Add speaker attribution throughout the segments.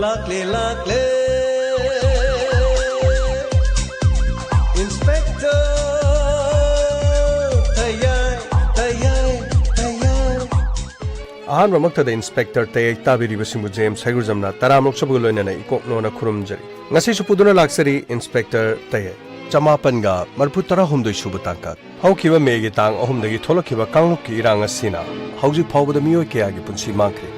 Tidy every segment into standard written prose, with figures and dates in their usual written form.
Speaker 1: lakle lakle Inspector Tayai Tayai Tayai Ahan ramakta da Inspector Tayai tabiri basimbu James Haigurjamna taramlok sabu loina na ikok no na khurumjari ngasi supuduna laksari Inspector Tayai Chamapanga marputara humdoi subu tangkat haukiba megi tang ahumdagi tholakiba kanglok ki irang asina hauji phawbada miyoi kayagi punsi mangkre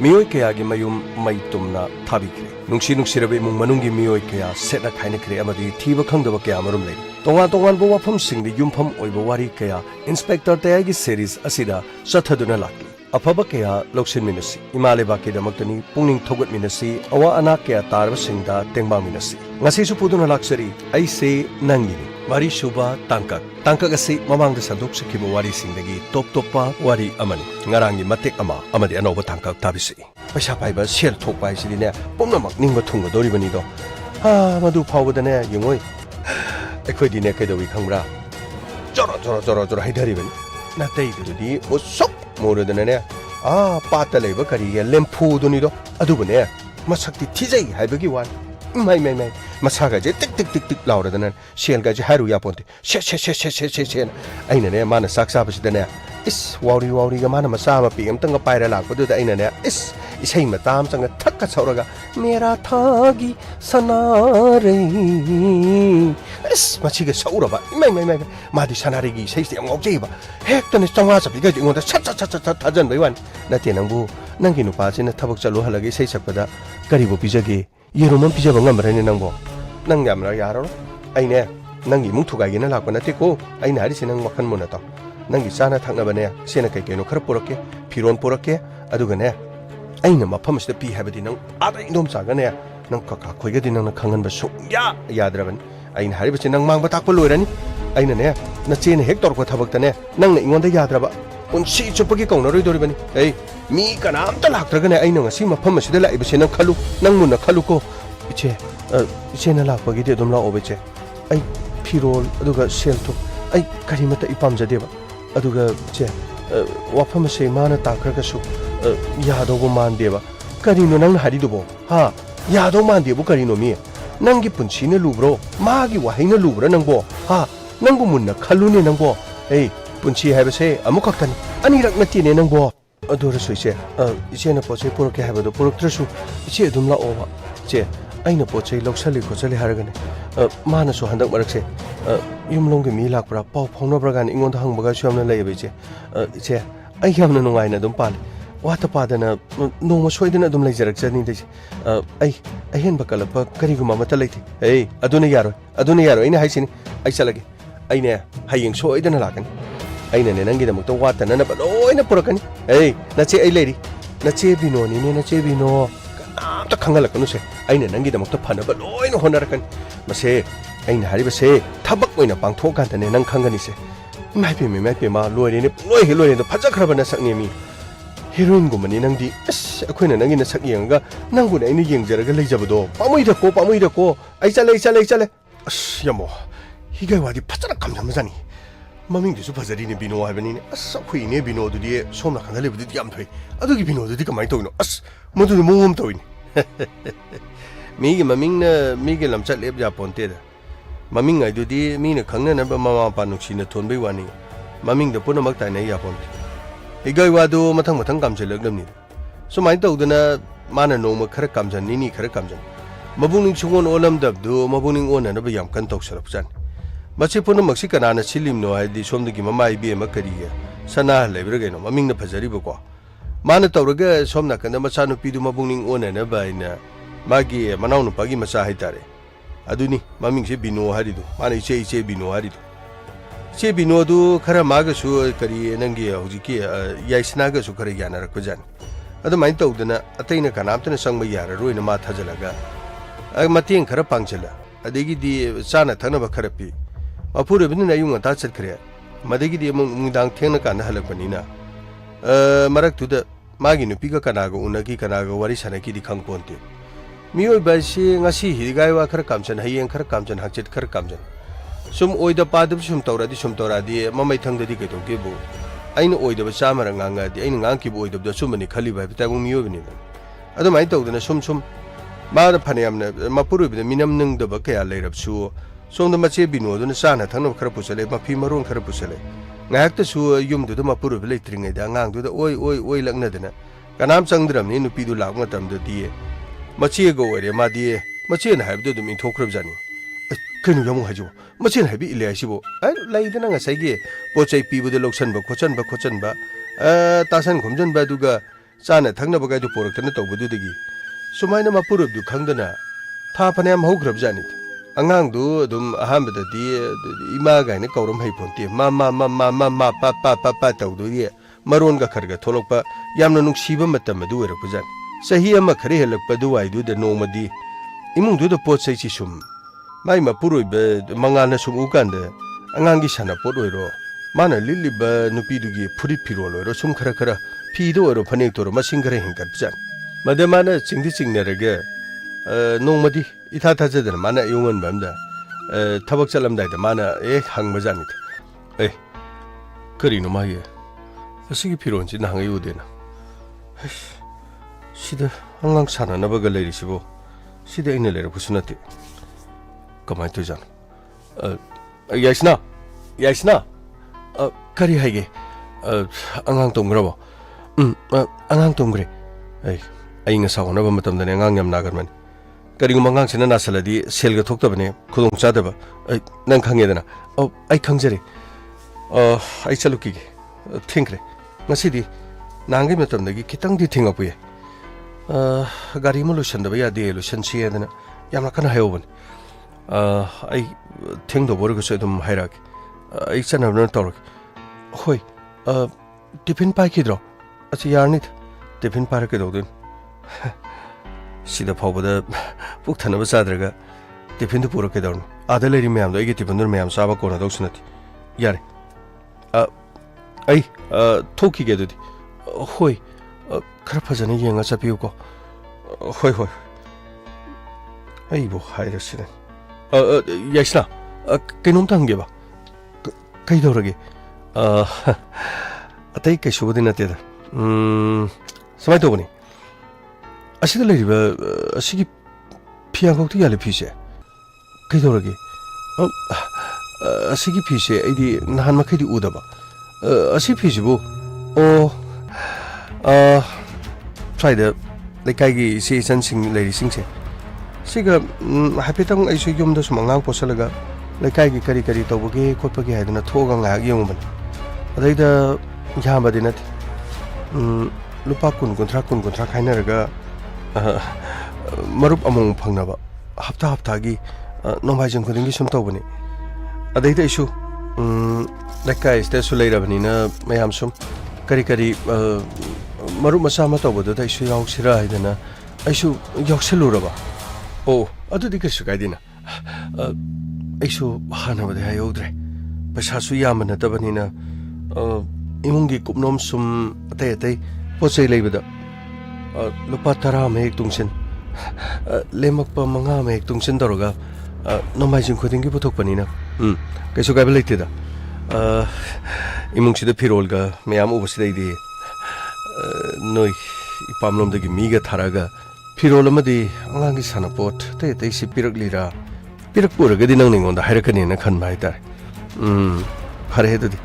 Speaker 1: miyoi kayagi mayum maitumna thabikre nungsi nungsirabe mung manungi miyoi kaya setna khainakre amadi thiba khangdaba kaya marum lei tongan bo wafam singdi yumpham oiba wari kaya Inspector Tayagi series asida sathaduna lakli afaba kaya loksin minasi imaleba ke damaktani pungning thogat minasi awa ana kaya tarba singda tengba minasi ngasi su puduna laksari aise nangini mari suba tangkak asi mamangda sadok sakhiba wari singdagi top wari amani ngarangi matek ama amadi anoba tangkak tabisi paisa paiba sel thokpai sidine pomnamak ningba thungba doribani do ha madu phawbadane yungoi ekhoi dine kaidawi khangbra jora haidaribani natai dudi osok 모르더네 빠따 레이버 가리게 램푸도니도 아두고네 마삭티 티제이 하이버기 완 마이 마사가제 틱틱틱틱 라우르더네 셀가지 하루야 본데 셰 아이네네 마나 삭사버시더네 이스 와우리가 마나 마사마 피 엄తం가 파이라 라고도다 아이네네 이스 이세이 마담 짱가 탁가 서로가 메라 타기 사나레 이스 마치게 서울어봐 마이 마디 사나레기 세이스 영옥제이봐 핵도네 정화잡이가 이거다 차차차차 타전 메완 나티 낭부 낭기 누파지나 타복 잘로 할라기 세이 잡거다 까리보 비자기 예로만 비자방 감라네 낭보 낭 냠라 야로 아이네 낭기 뭉투가기나 라고 나티고 아이네 하리시 낭 와칸 모나다 낭기 사나 탁나바네 세나 kaikeno khara porakke phiron porakke adugane aina mafam sida pi habadi nang ada indom chagane nang kaka khoigadi nang khangan ba sungya yadraban aina haribachi nang mangba takpa loirani aina ne na chene hek torko thabaktane nang na ingonda yadraba punsi chupagi kaunaroi doribani ei mi kana amta laktragane aina ngasi mafam sida laibase nang khalu nang munna khalu ko iche na lakpagi de dum la obeche ai phirol aduga selto ai karimata ipamjadeba aduga che wafam se mana takragasu yadogo mandeba karino nang haridubo ha yado mandebu karino mi nangi punchine lubro magi wahaina lubra nangbo ha nangbu munna khalune nangbo ei punchi habase amukaktani anirak natine nangbo adura soise iche na poche purke habado puruktrasu iche dumla oba che aina poche loksali khosali haragane mana so handak marakse yumlongge mi lakpra pau phonobra gan ingonda hangbaga syamna laibe che ai yamna nungaina dum pali wata padana noma soidana dum laijarak jani de ai hen bakalapa kariguma mata laiti ei aduna yaro ina haisini ai salage aine hayeng soidana lakani aine ne nangi damakta wata nana ba loina purakani ei nache ai leiri nache bino ni ne nache bino kanamta khangalakanu se aine nangi damakta phana ba loina honarakani mase aina haribase thabak oina pangthokantane nang khangani se mai ma loirene loi do phajakrabana saknemi heroin gumani nangdi akhoi na nangi na sak yenga nangu na ini yengjaraga leijabado pamuida ko ai chale yamo higai wadi phajana kamjamjani maming disu phajari ne bino habani ne akhoi ne bino dudi somna khangale budi yam thoi adugi bino dudi kamai toino modu mongom toini migi maming na migi lamchat leb ja ponte da maming ai dudi mi na khangna na ba mama pa nuksi na thonbai wani maming da puna mak tai na ya ponte higai wadu mathang kamjelaglamni sumai tawdana mana noma khara kamjan nini khara kamjan mabungning sungon olam dabdu mabungning ona na bayam kan tawsalapjan machi puna maksi kana na silim no haidi somdagi mamai bi makariya sana lebrageno maming na phajari bako mana tawraga somna kana macha no pidu mabungning ona na baina magi manaw no pagi macha haitare aduni maming se bino haridu mana iche bino haridu che binodu khara maga su kari nangi hujiki yaisnaga su khara yana rakjan adu main tawdana ataina kanamtana sangba yara roina ma thajalaga mateng khara pangchala adegi di chana thana ba khara pi apure binna yunga ta chat khare madegi di mungdang thengna kana halakpanina marak tuda magi nupi ka kanaga unagi kanaga wari sanaki di khangponte mioi ba si ngasi higai wa khara kamchan hayeng khara kamchan hakchet khara kamchan sum oida padab sum toradi mamai thangdadi ke to ke bu aina oida ba chamara nganga di aina ngang ki bu oida da sumani khali ba ta bu miyo bini adu mai tawdana sum ꯃꯥꯅ ꯐꯅꯌꯥꯝꯅ ꯃꯄꯨꯔꯣꯏꯕꯗ ꯃꯤꯅꯝ ꯅꯤꯡꯗꯕ ꯀꯌꯥ ꯂꯩꯔꯕꯁꯨ ꯁꯣꯝꯗ ꯃꯆꯦ ꯕꯤꯅꯣꯗꯨꯅ ꯆꯥꯅ ꯊꯛꯅꯕ ꯈꯔ ꯄꯨꯁꯜꯂꯦ ꯃꯐꯤ ꯃꯔꯣꯟ ꯈꯔ ꯄꯨꯁꯜꯂꯦ ꯉꯥꯏꯍꯥꯛꯇꯁꯨ ꯌꯨꯝꯗꯨꯗ ꯃꯄꯨꯔꯣꯏꯕ ꯂꯩꯇ꯭ꯔꯤꯉꯩꯗ ꯑꯉꯥꯡꯗꯨꯗ ꯑꯣꯏ ꯂꯛꯅꯗꯅ ꯀꯅꯥꯝ ꯆꯪꯗ꯭ꯔꯕꯅꯤ ꯅꯨꯄꯤꯗꯨ ꯂꯥꯛꯄ ꯃꯇꯝꯗꯗꯤ ꯃꯆꯦꯒ ꯑꯣꯏꯔꯦ ꯃꯥꯗꯤ ꯃꯆꯦꯅ ꯍꯥꯏꯕꯗꯨ ꯑꯗꯨꯝ ꯏꯟꯊꯣꯛꯈ꯭ꯔꯕꯖꯥꯠꯅꯤ ꯀꯩꯅꯣ ꯌꯥꯝ ꯍꯥꯏꯖꯕ ꯃꯆꯦꯅ ꯍꯥꯏꯕꯤ ꯏꯜꯂꯦ ꯍꯥꯏꯁꯤꯕꯨ ꯂꯩꯗꯅ ꯉꯁꯥꯏꯒꯤ ꯄꯣꯠ ꯆꯩ ꯄꯤꯕꯗ ꯂꯧꯁꯟꯕ ꯈꯣꯠꯆꯟꯕ ꯇꯥꯁꯟ ꯈꯣꯝꯖꯟꯕ ꯑꯗꯨꯒ ꯆꯥꯅ ꯊꯛꯅꯕ ꯒꯥꯏꯗꯨ ꯄꯣꯔꯛꯇꯅ ꯇꯧꯕꯗꯨꯗꯒꯤ ꯁꯨꯃꯥꯏꯅ ꯃꯄꯨꯔꯣꯏꯕꯗꯨ ꯈꯪꯗꯅ ꯊꯥ ꯐꯅꯌꯥꯝ ꯍꯧꯈ꯭ꯔꯕꯖꯥꯠꯅꯤꯗ ꯑꯉꯥꯡꯗꯨ ꯑꯗꯨꯝ ꯑꯍꯥꯟꯕꯗꯗꯤ ꯏꯃꯥ ꯒꯥꯏꯅ ꯀꯧꯔꯝ ꯍꯩꯄꯣꯟꯇꯦ ꯃꯥ ꯇꯧꯗꯣꯏꯒꯤ ꯃꯔꯣꯟꯒ ꯈꯔꯒ ꯊꯣꯛꯂꯛꯄ ꯌꯥꯝꯅ ꯅꯨꯡꯁꯤꯕ ꯃꯇꯝ ꯑꯗꯨ ꯑꯣꯏꯔꯛꯄꯖꯥꯠꯅꯤ ꯆꯍꯤ ꯑꯃ ꯈꯔ ꯍꯦꯜꯂꯛꯄ ꯑꯗꯨꯋꯥꯏꯗꯨꯗ ꯅꯣꯡꯃꯗꯤ ꯏꯃꯨꯡꯗꯨꯗ ꯄꯣꯠ ꯆꯩꯁꯤ ꯁꯨꯝ ꯃꯥꯏ ꯃꯄꯨꯔꯣꯏꯕ ꯃꯉꯥꯜꯅ ꯁꯨꯝ ꯎꯀꯥꯟꯗ ꯑꯉꯥꯡꯒꯤ ꯁꯥꯟꯅꯄꯣꯠ ꯑꯣꯏꯔꯣ ꯃꯥꯅ ꯂꯤꯠꯂꯤꯕ ꯅꯨꯄꯤꯗꯨꯒꯤ ꯐꯨꯔꯤꯠ ꯐꯤꯔꯣꯜ ꯑꯣꯏꯔꯣ ꯁꯨꯝ ꯈꯔ ꯐꯤꯗ ꯑꯣꯏꯔꯣ ꯐꯅꯦꯛꯇ ꯑꯣꯏꯔꯣ ꯃꯁꯤꯡ ꯈꯔ ꯍꯦꯟꯒꯠꯄꯖꯥꯠꯅꯤ ꯃꯗ ꯃꯥꯅ ꯆꯤꯡꯅꯔꯒ ꯅꯣꯡꯃꯗꯤ ꯏꯊꯥ ꯊꯥꯖꯗꯅ ꯃꯥꯅ ꯑꯌꯨꯉꯟꯕ ꯑꯝꯗ ꯊꯕꯛ ꯆꯠꯂꯝꯗꯥꯏꯗ ꯃꯥꯅ ꯍꯪꯕꯖꯥꯠꯅꯤꯗ ꯀꯔꯤꯅꯣ ꯃꯥꯒꯤ ꯑꯁꯤꯒꯤ ꯐꯤꯔꯣꯜꯁꯤ ꯅꯍꯥꯟꯒꯩ ꯎꯗꯦꯅ ꯁꯤꯗ ꯑꯉꯥꯡ ꯁꯥꯟꯅꯅꯕꯒ ꯂꯩꯔꯤꯁꯤꯕꯨ ꯁꯤꯗ ꯑꯩꯅ ꯂꯩꯔꯛꯄꯁꯨ ꯅꯠꯇꯦ ꯀꯃꯥꯏꯅ ꯇꯧꯖꯥꯠꯅꯣ ꯌꯥꯏꯁꯅꯥ ꯀꯔꯤ ꯍꯥꯏꯒꯦ ꯑꯉꯥꯡ ꯇꯨꯝꯈ꯭ꯔꯕꯣ ꯑꯉꯥꯡ ꯇꯨꯝꯈ꯭ꯔꯦ ꯑꯩ ꯉꯁꯥ ꯍꯣꯠꯅꯕ ꯃꯇꯝꯗꯅꯦ ꯑꯉꯥꯡ ꯌꯥꯝ ꯅꯥꯒꯟꯕꯅꯤ ꯀꯔꯤꯒꯨꯝꯕ ꯑꯉꯥꯡꯁꯤꯅ ꯅꯥꯁꯜꯂꯗꯤ ꯁꯦꯜꯒ ꯊꯣꯛꯇꯕꯅꯦ ꯈꯨꯗꯣꯡ ꯆꯥꯗꯕ ꯅꯪ ꯈꯪꯉꯦꯗꯅ ꯑꯩ ꯈꯪꯖꯔꯦ ꯑꯩ ꯆꯠꯂꯨꯈꯤꯒꯦ ꯊꯦꯡꯈ꯭ꯔꯦ ꯉꯁꯤꯗꯤ ꯅꯍꯥꯟꯒꯩ ꯃꯇꯝꯗꯒꯤ ꯈꯤꯇꯪꯗꯤ ꯊꯦꯡꯉꯛꯄ ꯌꯥꯏ ꯒꯥꯔꯤ ꯑꯃ ꯂꯣꯏꯁꯟꯗꯕ ꯌꯥꯗꯦ ꯂꯣꯏꯁꯟꯁꯤ ꯍꯥꯏꯗꯅ ꯌꯥꯝꯅ ꯀꯟꯅ ꯍꯥꯏꯍꯧꯕꯅꯤ ꯑꯩ ꯊꯦꯡꯗꯧꯕ ꯑꯣꯏꯔꯒꯁꯨ ꯑꯗꯨꯝ ꯍꯥꯏꯔꯛꯑꯒꯦ ꯑꯩ ꯆꯠꯅꯕꯅ ꯇꯧꯔꯒꯦ ꯍꯣꯏ ꯇꯤꯐꯤꯟ ꯄꯥꯏꯈꯤꯗ꯭ꯔꯣ ꯑꯁꯤ ꯌꯥꯔꯅꯤꯗ ꯇꯤꯐꯤन पारक कदौदन सिदा फावबदा पुक थनब चाद्रगा टिफिन दु पुरक कदौन आदा लेरी मयाम दो टिफिन दुर मयाम चाबा कोना दौसनति यारे थोखिगे दुदि होय खरा फजन येंगा चपियुको होय होय बो हाइरसिने याइसना कइनोम तंगेबा कइदौरगे अतै कैसुबदि नतेदा समाय तौबनी असिदा लेरिबा असिगी फियांगौती याले फिसे कइदौरगे असिगी फिसे अइदि नहान मखैदि उदबा असी फिसिबु साइदा लेकाइगी इसे इचनसिंग लेरिसिंगसे सिगा हाइफेतंग अइसु युमदा सुमंगांग पोसलगा लेकाइगी करी करी तौबगे खोटपगे हाइदना थोगा ngayak yengubani अदैदा यामबदि नथि लुपा कुन कुंथ्रा खाइनरगा मरुप अमंग फंगनबा हप्ता हप्तागी नोमाइजन खुदिंगी सुम तौबनी अदैदा इशु लेकाइ स्टेसु लेरबनिना मयाम सुम करी करी मरुप मसा मा तौबददा इशु याउसिरा हाइदना इशु याउसलुरबा ओ अदुदि कइसु काइदिना इशु हानबदि हायौद्रे पैसासु याम नतबनिना इमुंगी कुपनोम सुम अतै अतै पोचै लेबदा लुपा 10 मेक तुंगसिन लेमकपा 5 मेक तुंगसिन दरगा नोमाइजिन खुदिंगी पुथोकपनिना कैसु गाइबा लेतेदा इमुंगसिदा फिरोलगा मयाम उबसिदैदि नोइ इपामलोमदगी मीगा थारागा फिरोल अमदि अंगांगी सानापोट तै तै सि पिरकलिरा पिरकपुरगदि नंग निंगोंदा हाइरकनिना खनबा हाइतारे फरे हेदुदि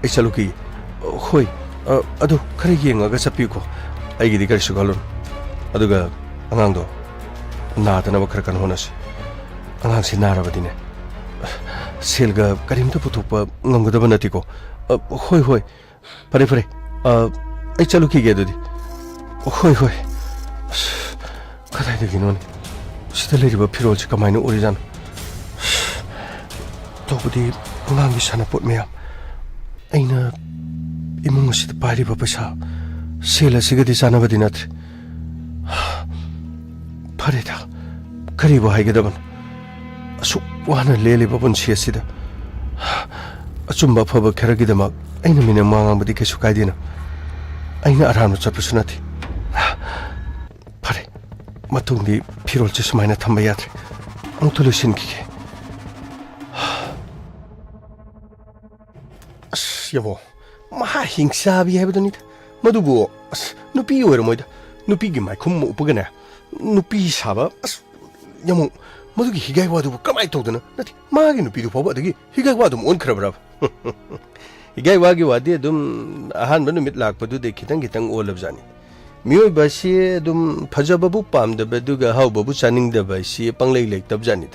Speaker 1: चलुकी होय अदु खरे येंगा चपिको अगिदी करिसु गलोन अदुगा अंगांगदो नादनबा खर कन होनस अंगांगसि नारबदिने सेलगा करिमता पुथोपा ngamgdaba natiko होय होय फरे फरे आई चलुकी गे दुदि होय होय कदाइदगी नोनि सिदा लेरिबा फिरोलसि कमाइनो ओरिजान तोबदि अंगांगि सानापोट मयाम अइना इमुंग असिदा पारिबा पैसा सेल असिगदि चानबदि नथ्रे फरेदा करिबो हाइगदबन असुक वाना लेलिबा पुन्सि असिदा अचुम्बा फबा खरगिदमक अइना मिना मांगांबदि कैसु काइदिना अइना अरामनो चपसु नथि फरे मतुंगदि फिरोलसे सुमाइना थंबा यात्रे अमुक्ता लोइसिनखिगे यबो महा हिंसा भी है बदनी मधुबो नुपी ओइर मोइदा नुपी गी माइखुम उपगने nupi saba as yamu madugi higai wadu kamai tawdana nati magi nupi du pawba dagi higai wadu on khrabra higai wagi wadi dum ahan banu mit lak padu de khitang khitang olab jani mioi basi dum phajaba bu pam da baduga haw babu chaning da basi panglei lek tab jani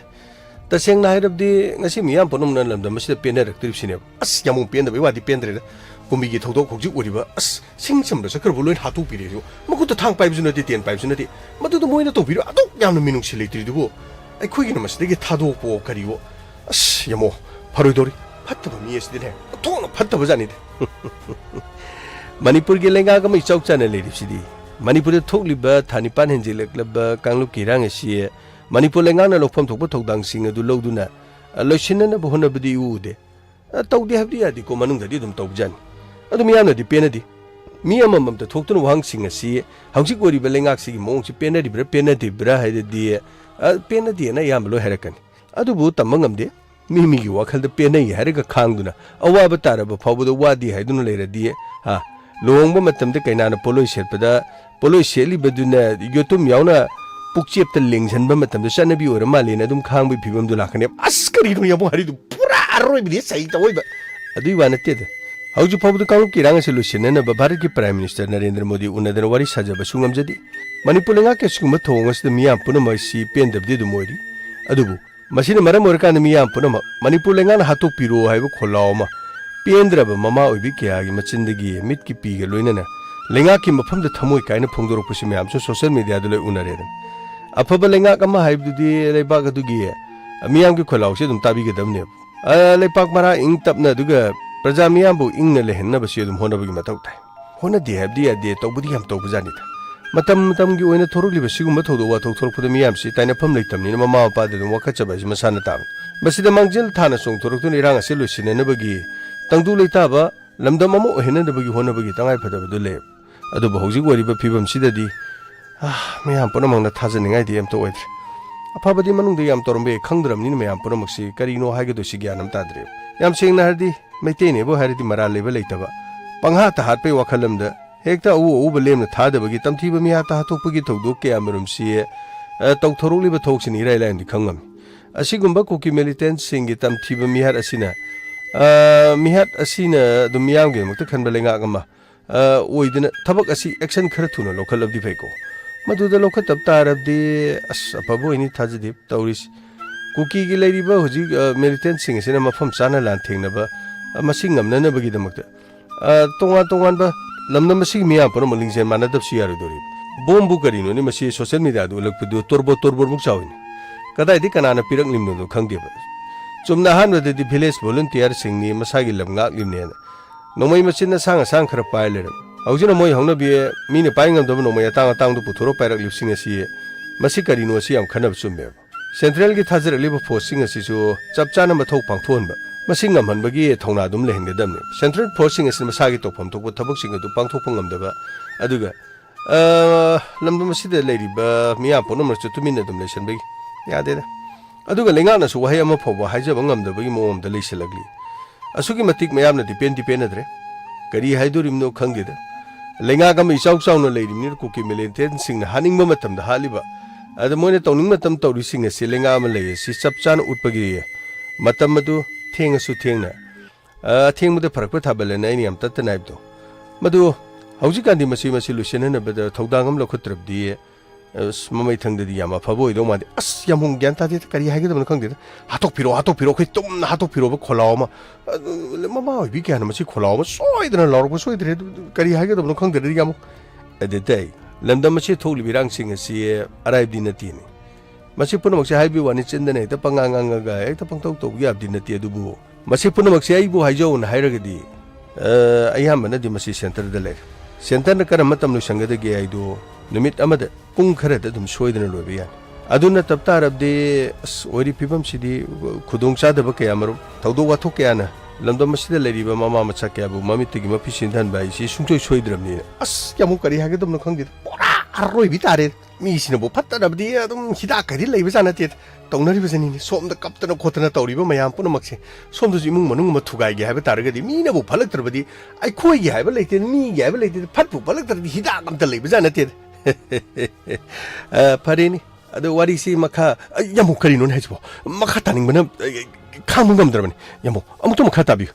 Speaker 1: ta seng na hirab di ngasi miyam ponum nan lam da masida pena rak trip sine as yamu pen da wadi pen dre kumbi gi thodok khokji oriba as sing sam da sakar bu loin hatu pire jo maku ta thang paib juna ti ten paib juna ti madu du moina to biro adu yamna minung si leitri du ai khoi gi namas de thado ko kariwo as yamo pharoi dori phatta ba mi es dine to no phatta ba jani de manipur gi lenga ga mai chok chana le ri sidi manipur de thokli ba thani pan hen jilek lab kanglu kirang si manipur lenga na lokpham thokpa thodang sing adu loduna loisina na bohona bdi u de tawdi habdi adi ko manung dadi dum tawjan adu miyamna di penadi miyam mam ta thoktun wang sing asi hausi gori belengak si mong si penadi bra haide di penadi na yam lo herakan adu bu tamangam de mi gi wakhal de penai heraga khangduna awa ba tara ba phabu do wadi haidun leira di ha longba matam de kaina na poloi serpada poloi seli baduna yotum yauna pukchep ta lengjan ba matam de sanabi ora malena dum khang bi phibam du lakhane askari no yamo hari du pura aroi bi sai ta oi ba adu wa na te de hauju phabu kang kirang solution na ba bharat ki prime minister narendra modi unadan wari sajaba sungam jadi manipur lenga ke sugum thong as de miyam puna mai si pen de du moiri adubu masina maram or kan miyam puna manipur lenga na hatok piro haiba kholaw ma pendra ba mama oi bi kya gi machindagi mit ki pi ga loina na lenga ki mafam de thamoi kaina phongdorok pusi miyam so social media de loi unare afaba lenga kama haibu di leiba ga du gi miyam ki kholaw se dum tabi ga damne leipak mara ing tapna duga प्रजा मियाबु इंगना लेहन्ना बसी दुम होनबगी मथौ ताइ होना दे हबदी अदे तौबदी हम तौब जानि ता मतम gi oina thorugli basigum ma thodo wa thok thorpud miyam si taina pham leitamni mama mapa de dum wakha chaba ji masana ta basida mangjil thana song thoruk tun irang ase lusine na bagi tangdu leita ba lamdam amo hena na bagi hona bagi tangai phada du le adu ba hoji gori ba phibam sida di miyam pona mangna thajaningai di am to oidre afabadi manung de yam torombe khangdram ni miyam pona maksi karino haige do sigyanam tadre yam singna hardi मैतेने बो हरदी मरा लेबा लेतबा पंहा ता हात पे वखलम the हेक्ता उ बलेम था दबगी तमथि बमी हा ता थोपगी थौदो के अमरुम सी तौथरोली ब थोक्सिनी राय लाइन खंगम असिगुम्बा कोकी मिलिटेंट सिंगी तमथि बमी हार असिना मिहात असिना दुमियाम गे मक्त खनबा लेंगा गमा ओइदना थबक असि एक्शन खर थुना लोकल अबदि फेको मदुदा लोक तब तारबदि अस अपबो इनि थाजदि तौरिस कुकी गी लेरिबा हुजि मिलिटेंट सिंग सिना मफम चाना लान थेंगनबा masing ngamna bagi damakta tongan ba lamna masing miya par malingsen mana dab siyaru dori bombu karino ni masi social media du lakpudu torbo muk chawini kada idi kanana pirak limno do khangde ba chumna han wade di village volunteer singni masagi lamga limne nomai machin na sang khara paile haujina moi hongna bi mine paingam do nomai tang du puthoro pairak lipsing asi masi karino si am khanab chumbe central gi thajar liba forcing asi so chapchana mathok pangthon ba masing ngam hanbagi thongna dum lehengde damne central forcing is masagi topam tokpo thabak sing adu pangthokpang ngamdaba aduga lamdum masida leiriba miya ponam chutumin dum lesan bagi yade da aduga lenga na su wahai ama phoba haijaba ngamdabagi moom da leisalagli asugi matik mayam na depend adre kari haidurim no khangde da lenga gam isau na leirim ni ko ki milenten sing na haningba matam da haliba adu moine tawning matam tawri sing ase lenga ma lei si chapchan utpagi matam madu थेंगसु थेंगना थेंगमुदे फरक थाबले नाइनि हम तत नाइबदो मदु हौजि कांदि मसी Lausanne न बद थौदांगम लखुत्रबदि ममै थंगदि यामा फबोइ दो मादे अस यामुं ग्यान तादि करि हाइगे दम खंगदि हातोक पिरो खै तुम हातोक पिरो ब खोलाव मा ममा बि क्यान मसी खोलाव मा सोइदन लरब सोइदरे करि हाइगे दम खंगदि यामु एदेतै लमदम मसी थौलि बिरांग सिंग सि अराइबदि नतिनि मसी पुनमक्से हाइबि वानि चिन्दने त पंगांगांगा एक त पंगतौ तो gi abdi nati adubu masi punamakse aibu haijo na hairagadi ayamana di masi center da le center na karam matam lu sangada gi aido numit amada pung khara da dum soidana lobe ya aduna tapta rabde ori pibam sidi khudong cha da ba kaya maru thaudo wa thok ya na lamdam masi da leriba mama macha kya bu mamit gi mapi sindan bai si sungchoi soidram ni as yamu kari hage dum na khangdi pora arroi bitare mi sina bo patta rabdi adum hida kari leiba jana te तौनरी बजनी सोमद कप्तना खोतना तौरीबा मयाम पुनमक्से सोमद जिमुंग मनुंग म थुगाई गे हाबे तारगदि मीना बु फलक्तरबदि आई खोइ गे हाबे लेते मी गे हाबे लेते फटपु फलक्तरदि हिदा कमत लेबा जाना ते ꯐꯔꯦꯅꯤ ꯑꯗꯣ ꯋꯥꯔꯤꯁꯤ ꯃꯈꯥ ꯌꯥꯝꯃꯨ ꯀꯔꯤꯅꯣꯅꯦ ꯍꯥꯏꯁꯤꯕꯣ ꯃꯈꯥ ꯇꯥꯅꯤꯡꯕꯅ ꯈꯥꯡꯕ ꯉꯝꯗ꯭ꯔꯕꯅꯤ ꯌꯥꯝꯃꯨ ꯑꯃꯨꯛꯇ ꯃꯈꯥ ꯇꯥꯕꯤꯌꯨ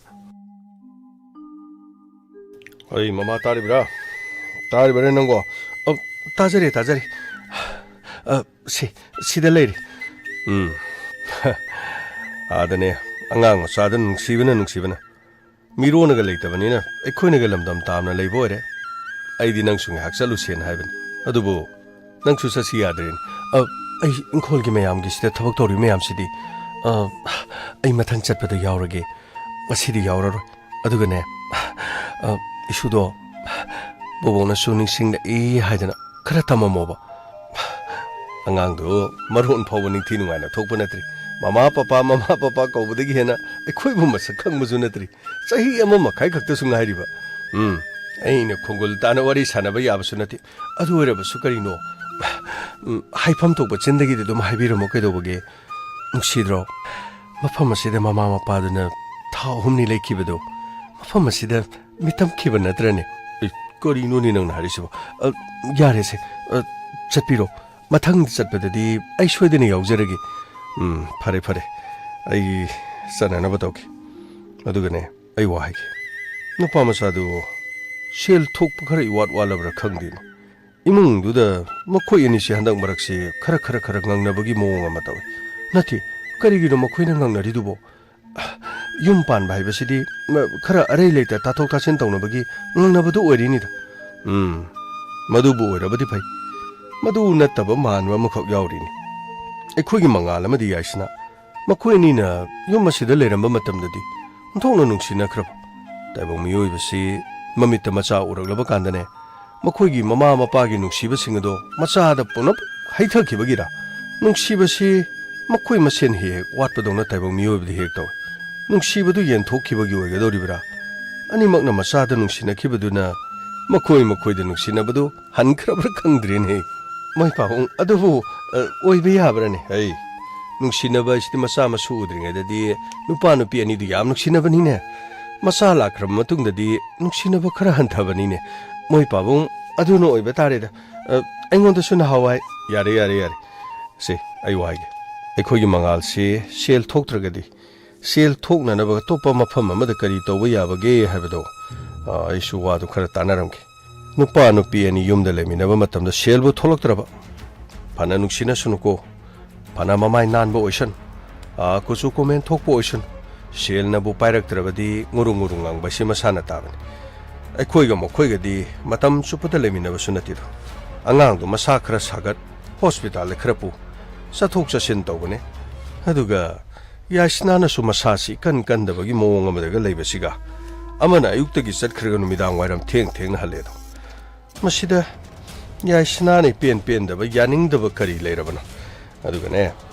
Speaker 1: ꯑꯩ ꯃꯃꯥ ꯇꯥꯔꯤꯕ꯭ꯔꯥ ꯇꯥꯔꯤꯕ꯭ꯔꯥ ꯅꯪꯀꯣ ꯇꯥꯖꯔꯦ ꯇꯥꯖꯔꯦ ꯁꯤꯗ ꯂꯩꯔꯤ ꯑꯥꯗꯅꯦ ꯑꯉꯥꯡ ꯃꯆꯥꯗ ꯅꯨꯡꯁꯤꯕꯅ ꯃꯤꯔꯣꯟꯅꯒ ꯂꯩꯇꯕꯅꯤꯅ ꯑꯩꯈꯣꯏꯅꯒ ꯂꯝꯗꯝ ꯇꯥꯝꯅ ꯂꯩꯕ ꯑꯣꯏꯔꯦ ꯑꯩꯗꯤ ꯅꯪꯁꯨ ꯉꯥꯏꯍꯥꯛ ꯆꯠꯂꯨꯁꯦꯅ ꯍꯥꯏꯕꯅꯤ ꯑꯗꯨꯕꯨ ꯅꯪꯁꯨ ꯆꯠꯁꯤ ꯌꯥꯗ꯭ꯔꯦꯅꯦ ꯑꯩ ꯏꯪꯈꯣꯜꯒꯤ ꯃꯌꯥꯝꯒꯤꯁꯤꯗ ꯊꯕꯛ ꯇꯧꯔꯤꯕ ꯃꯌꯥꯝꯁꯤꯗꯤ ꯑꯩ ꯃꯊꯪ ꯆꯠꯄꯗ ꯌꯥꯎꯔꯒꯦ ꯉꯁꯤꯗꯤ ꯌꯥꯎꯔꯔꯣꯏ ꯑꯗꯨꯒꯅꯦ ꯏꯁꯨꯗꯣ ꯕꯣꯕꯣꯛꯅꯁꯨ ꯅꯤꯡꯁꯤꯡꯂꯛꯏ ꯍꯥꯏꯗꯅ ꯈꯔ ꯇꯝꯃꯝꯃꯣꯕ ꯑꯉꯥꯡꯗꯣ ꯃꯔꯣꯟ ꯐꯥꯎꯕ ꯅꯤꯡꯊꯤ ꯅꯨꯡꯉꯥꯏꯅ ꯊꯣꯛꯄ ꯅꯠꯇ꯭ꯔꯤ ꯃꯃꯥ ꯄꯄꯥ ꯀꯧꯕꯗꯒꯤ ꯍꯦꯟꯅ ꯑꯩꯈꯣꯏꯕꯨ ꯃꯁꯛ ꯈꯪꯕꯁꯨ ꯅꯠꯇ꯭ꯔꯤ ꯆꯍꯤ 1 ꯃꯈꯥꯏ ꯈꯛꯇꯁꯨ ꯉꯥꯏꯔꯤꯕ ꯑꯩꯅ ꯈꯣꯡꯒꯨꯜ ꯇꯥꯅ ꯋꯥꯔꯤ ꯁꯥꯟꯅꯕ ꯌꯥꯕꯁꯨ ꯅꯠꯇꯦ ꯑꯗꯨ ꯑꯣꯏꯔꯕꯁꯨ ꯀꯔꯤꯅꯣ ꯍꯥꯏꯐꯝ ꯊꯣꯛꯄ ꯆꯤꯟꯗꯒꯤꯗꯤ ꯑꯗꯨꯝ ꯍꯥꯏꯕꯤꯔꯝꯃꯣ ꯀꯩꯗꯧꯕꯒꯦ ꯅꯨꯡꯁꯤꯗ꯭ꯔꯣ ꯃꯐꯝ ꯑꯁꯤꯗ ꯃꯃꯥ ꯃꯄꯥꯗꯨꯅ ꯊꯥ 3 ꯂꯩꯈꯤꯕꯗꯣ ꯃꯐꯝ ꯑꯁꯤꯗ ꯃꯤꯇꯝꯈꯤꯕ ꯅꯠꯇ꯭ꯔꯅꯦ ꯀꯔꯤꯅꯣꯅꯦ ꯅꯪꯅ ꯍꯥꯏꯔꯤꯁꯤꯕꯣ ꯌꯥꯔꯦꯁꯦ ꯆꯠꯄꯤꯔꯣ ꯃꯊꯪ ꯆꯠꯄꯗꯗꯤ ꯑꯩ ꯁꯣꯏꯗꯅ ꯌꯥꯎꯖꯔꯒꯦ ꯐꯔꯦ ꯑꯩ ꯆꯠꯅꯅꯕ ꯇꯧꯒꯦ ꯑꯗꯨꯒꯅꯦ ꯑꯩ ꯋꯥ ꯍꯥꯏꯒꯦ ꯅꯨꯄꯥ ꯃꯆꯥꯗꯨ ꯁꯦꯜ ꯊꯣꯛꯄ ꯈꯔ ꯏꯋꯥꯠ ꯋꯥꯠꯂꯕ꯭ꯔꯥ ꯈꯪꯗꯦꯅꯦ ꯏꯃꯨꯡꯗꯨꯗ ꯃꯈꯣꯏ ꯑꯅꯤꯁꯤ ꯍꯟꯗꯛ ꯃꯔꯛꯁꯤ ꯈꯔ ꯉꯪꯅꯕꯒꯤ ꯃꯑꯣꯡ ꯑꯃ ꯇꯧꯏ ꯅꯠꯇꯦ ꯀꯔꯤꯒꯤꯅꯣ ꯃꯈꯣꯏꯅ ꯉꯪꯅꯔꯤꯗꯨꯕꯣ ꯌꯨꯝ ꯄꯥꯟꯕ ꯍꯥꯏꯕꯁꯤꯗꯤ ꯈꯔ ꯑꯔꯩ ꯂꯩꯇ ꯇꯥꯊꯣꯛ ꯇꯥꯁꯤꯟ ꯇꯧꯅꯕꯒꯤ ꯉꯪꯅꯕꯗꯨ ꯑꯣꯏꯔꯤꯅꯤꯗ ꯃꯗꯨꯕꯨ ꯑꯣꯏꯔꯕꯗꯤ ꯐꯩ ꯃꯗꯨ ꯅꯠꯇꯕ ꯃꯥꯟꯕ ꯑꯃꯈꯛ ꯌꯥꯎꯔꯤꯅꯤ ꯑꯩꯈꯣꯏꯒꯤ ꯃꯉꯥꯜ ꯑꯃꯗꯤ ꯌꯥꯏꯁꯤꯅ ꯃꯈꯣꯏ ꯑꯅꯤꯅ ꯌꯨꯝ ꯑꯁꯤꯗ ꯂꯩꯔꯝꯕ ꯃꯇꯝꯗꯗꯤ ꯑꯣꯟꯊꯣꯛꯅ ꯅꯨꯡꯁꯤꯅꯈ꯭ꯔꯕ ꯇꯥꯏꯕꯪ ꯃꯤꯑꯣꯏꯕꯁꯤ ꯃꯃꯤꯠꯇ ꯃꯆꯥ ꯎꯔꯛꯂꯕ ꯀꯥꯟꯗꯅꯦ ꯃꯈꯣꯏꯒꯤ ꯃꯃꯥ ꯃꯄꯥꯒꯤ ꯅꯨꯡꯁꯤꯕꯁꯤꯡ ꯑꯗꯣ ꯃꯆꯥꯗ ꯄꯨꯅꯞ ꯍꯩꯊꯈꯤꯕꯒꯤꯔ ꯅꯨꯡꯁꯤꯕꯁꯤ ꯃꯈꯣꯏ ꯃꯁꯦꯟ ꯍꯦꯛ ꯋꯥꯠꯄꯗꯧꯅ ꯇꯥꯏꯕꯪ ꯃꯤꯑꯣꯏꯕꯗ ꯍꯦꯛ ꯇꯧꯏ ꯅꯨꯡꯁꯤꯕꯗꯨ ꯌꯦꯟꯊꯣꯛꯈꯤꯕꯒꯤ ꯑꯣꯏꯒꯗꯧꯔꯤꯕ꯭ꯔꯥ ꯑꯅꯤꯃꯛꯅ ꯃꯆꯥꯗ ꯅꯨꯡꯁꯤꯅꯈꯤꯕꯗꯨꯅ ꯃꯈꯣꯏꯗ ꯅꯨꯡꯁꯤꯅꯕꯗꯨ ꯍꯟꯈ꯭ꯔꯕ꯭ꯔꯥ ꯈꯪꯗ꯭ꯔꯦꯅꯦ ꯃꯣꯏ ꯄꯥꯕꯨꯡ ꯑꯗꯨꯕꯨ ꯑꯣꯏꯕ ꯌꯥꯕ꯭ꯔꯥꯅꯦ ꯅꯨꯡꯁꯤꯅꯕ ꯑꯁꯤꯗꯤ ꯃꯆꯥ ꯃꯁꯨ ꯎꯗ꯭ꯔꯤꯉꯩꯗꯗꯤ ꯅꯨꯄꯥ ꯅꯨꯄꯤ ꯑꯅꯤꯗꯨ ꯌꯥꯝ ꯅꯨꯡꯁꯤꯅꯕꯅꯤꯅꯦ ꯃꯆꯥ ꯂꯥꯛꯈ꯭ꯔꯕ ꯃꯇꯨꯡꯗꯗꯤ ꯅꯨꯡꯁꯤꯅꯕ ꯈꯔ ꯍꯟꯊꯕꯅꯤꯅꯦ ꯃꯣꯏ ꯄꯥꯕꯨꯡ ꯑꯗꯨꯅ ꯑꯣꯏꯕ ꯇꯥꯔꯦꯗ ꯑꯩꯉꯣꯟꯗꯁꯨ ꯅꯍꯥꯟꯋꯥꯏ ꯌꯥꯔꯦ ꯁꯤ ꯑꯩ ꯋꯥꯏꯒꯦ ꯑꯩꯈꯣꯏꯒꯤ ꯃꯉꯥꯜꯁꯤ ꯁꯦꯜ ꯊꯣꯛꯇ꯭ꯔꯒꯗꯤ ꯁꯦꯜ ꯊꯣꯛꯅꯅꯕ ꯑꯇꯣꯞꯄ ꯃꯐꯝ ꯑꯃꯗ ꯀꯔꯤ ꯇꯧꯕ ꯌꯥꯕꯒꯦ ꯍꯥꯏꯕꯗꯣ ꯑꯩꯁꯨ ꯋꯥꯗꯨ ꯈꯔ ꯇꯥꯟꯅꯔꯝꯒꯦ ꯅꯨꯄꯥ ꯅꯨꯄꯤ ꯑꯅꯤ ꯌꯨꯝꯗ ꯂꯩꯃꯤꯟꯅꯕ ꯃꯇꯝꯗ ꯁꯦꯜꯕꯨ ꯊꯣꯛꯂꯛꯇ꯭ꯔꯕ ꯐꯅ ꯅꯨꯡꯁꯤꯅꯁꯨꯅꯨꯀꯣ ꯐꯅ ꯃꯃꯥꯏ ꯅꯥꯟꯕ ꯑꯣꯏꯁꯅꯨ ꯀꯨꯆꯨ ꯀꯣꯃꯦꯟ ꯊꯣꯛꯄ ꯑꯣꯏꯁꯅꯨ ꯁꯦꯜꯅꯕꯨ ꯄꯥꯏꯔꯛꯇ꯭ꯔꯕꯗꯤ ꯉꯨꯔꯨꯡ ꯉꯥꯡꯕ ꯑꯁꯤ ꯃꯁꯥꯅ ꯇꯥꯕꯅꯤ ꯑꯩꯈꯣꯏꯒ ꯃꯈꯣꯏꯒꯗꯤ ꯃꯇꯝ ꯆꯨꯞꯄꯗ ꯂꯩꯃꯤꯟꯅꯕꯁꯨ ꯅꯠꯇꯦꯗꯣ ꯑꯉꯥꯡꯗꯣ ꯃꯁꯥ ꯈꯔ ꯁꯥꯒꯠ ꯍꯣꯁꯄꯤꯇꯥꯜꯗ ꯈꯔ ꯄꯨ ꯆꯠꯊꯣꯛ ꯆꯠꯁꯤꯟ ꯇꯧꯕꯅꯦ ꯑꯗꯨꯒ ꯌꯥꯏꯁꯅꯥꯅꯁꯨ ꯃꯁꯥꯁꯤ ꯏꯀꯟ ꯀꯟꯗꯕꯒꯤ ꯃꯑꯣꯡ ꯑꯃꯗꯒ ꯂꯩꯕꯁꯤꯒ ꯑꯃꯅ ꯑꯌꯨꯛꯇꯒꯤ ꯆꯠꯈ꯭ꯔꯒ ꯅꯨꯃꯤꯗꯥꯡ ꯋꯥꯏꯔꯝ ꯊꯦꯡꯅ ꯍꯜꯂꯦꯗꯣ ꯃꯁꯤꯗ ꯌꯥꯏꯁꯅꯥꯅ ꯄꯦꯟꯗꯕ ꯌꯥꯅꯤꯡꯗꯕ ꯀꯔꯤ ꯂꯩꯔꯕꯅꯣ ꯑꯗꯨꯒꯅꯦ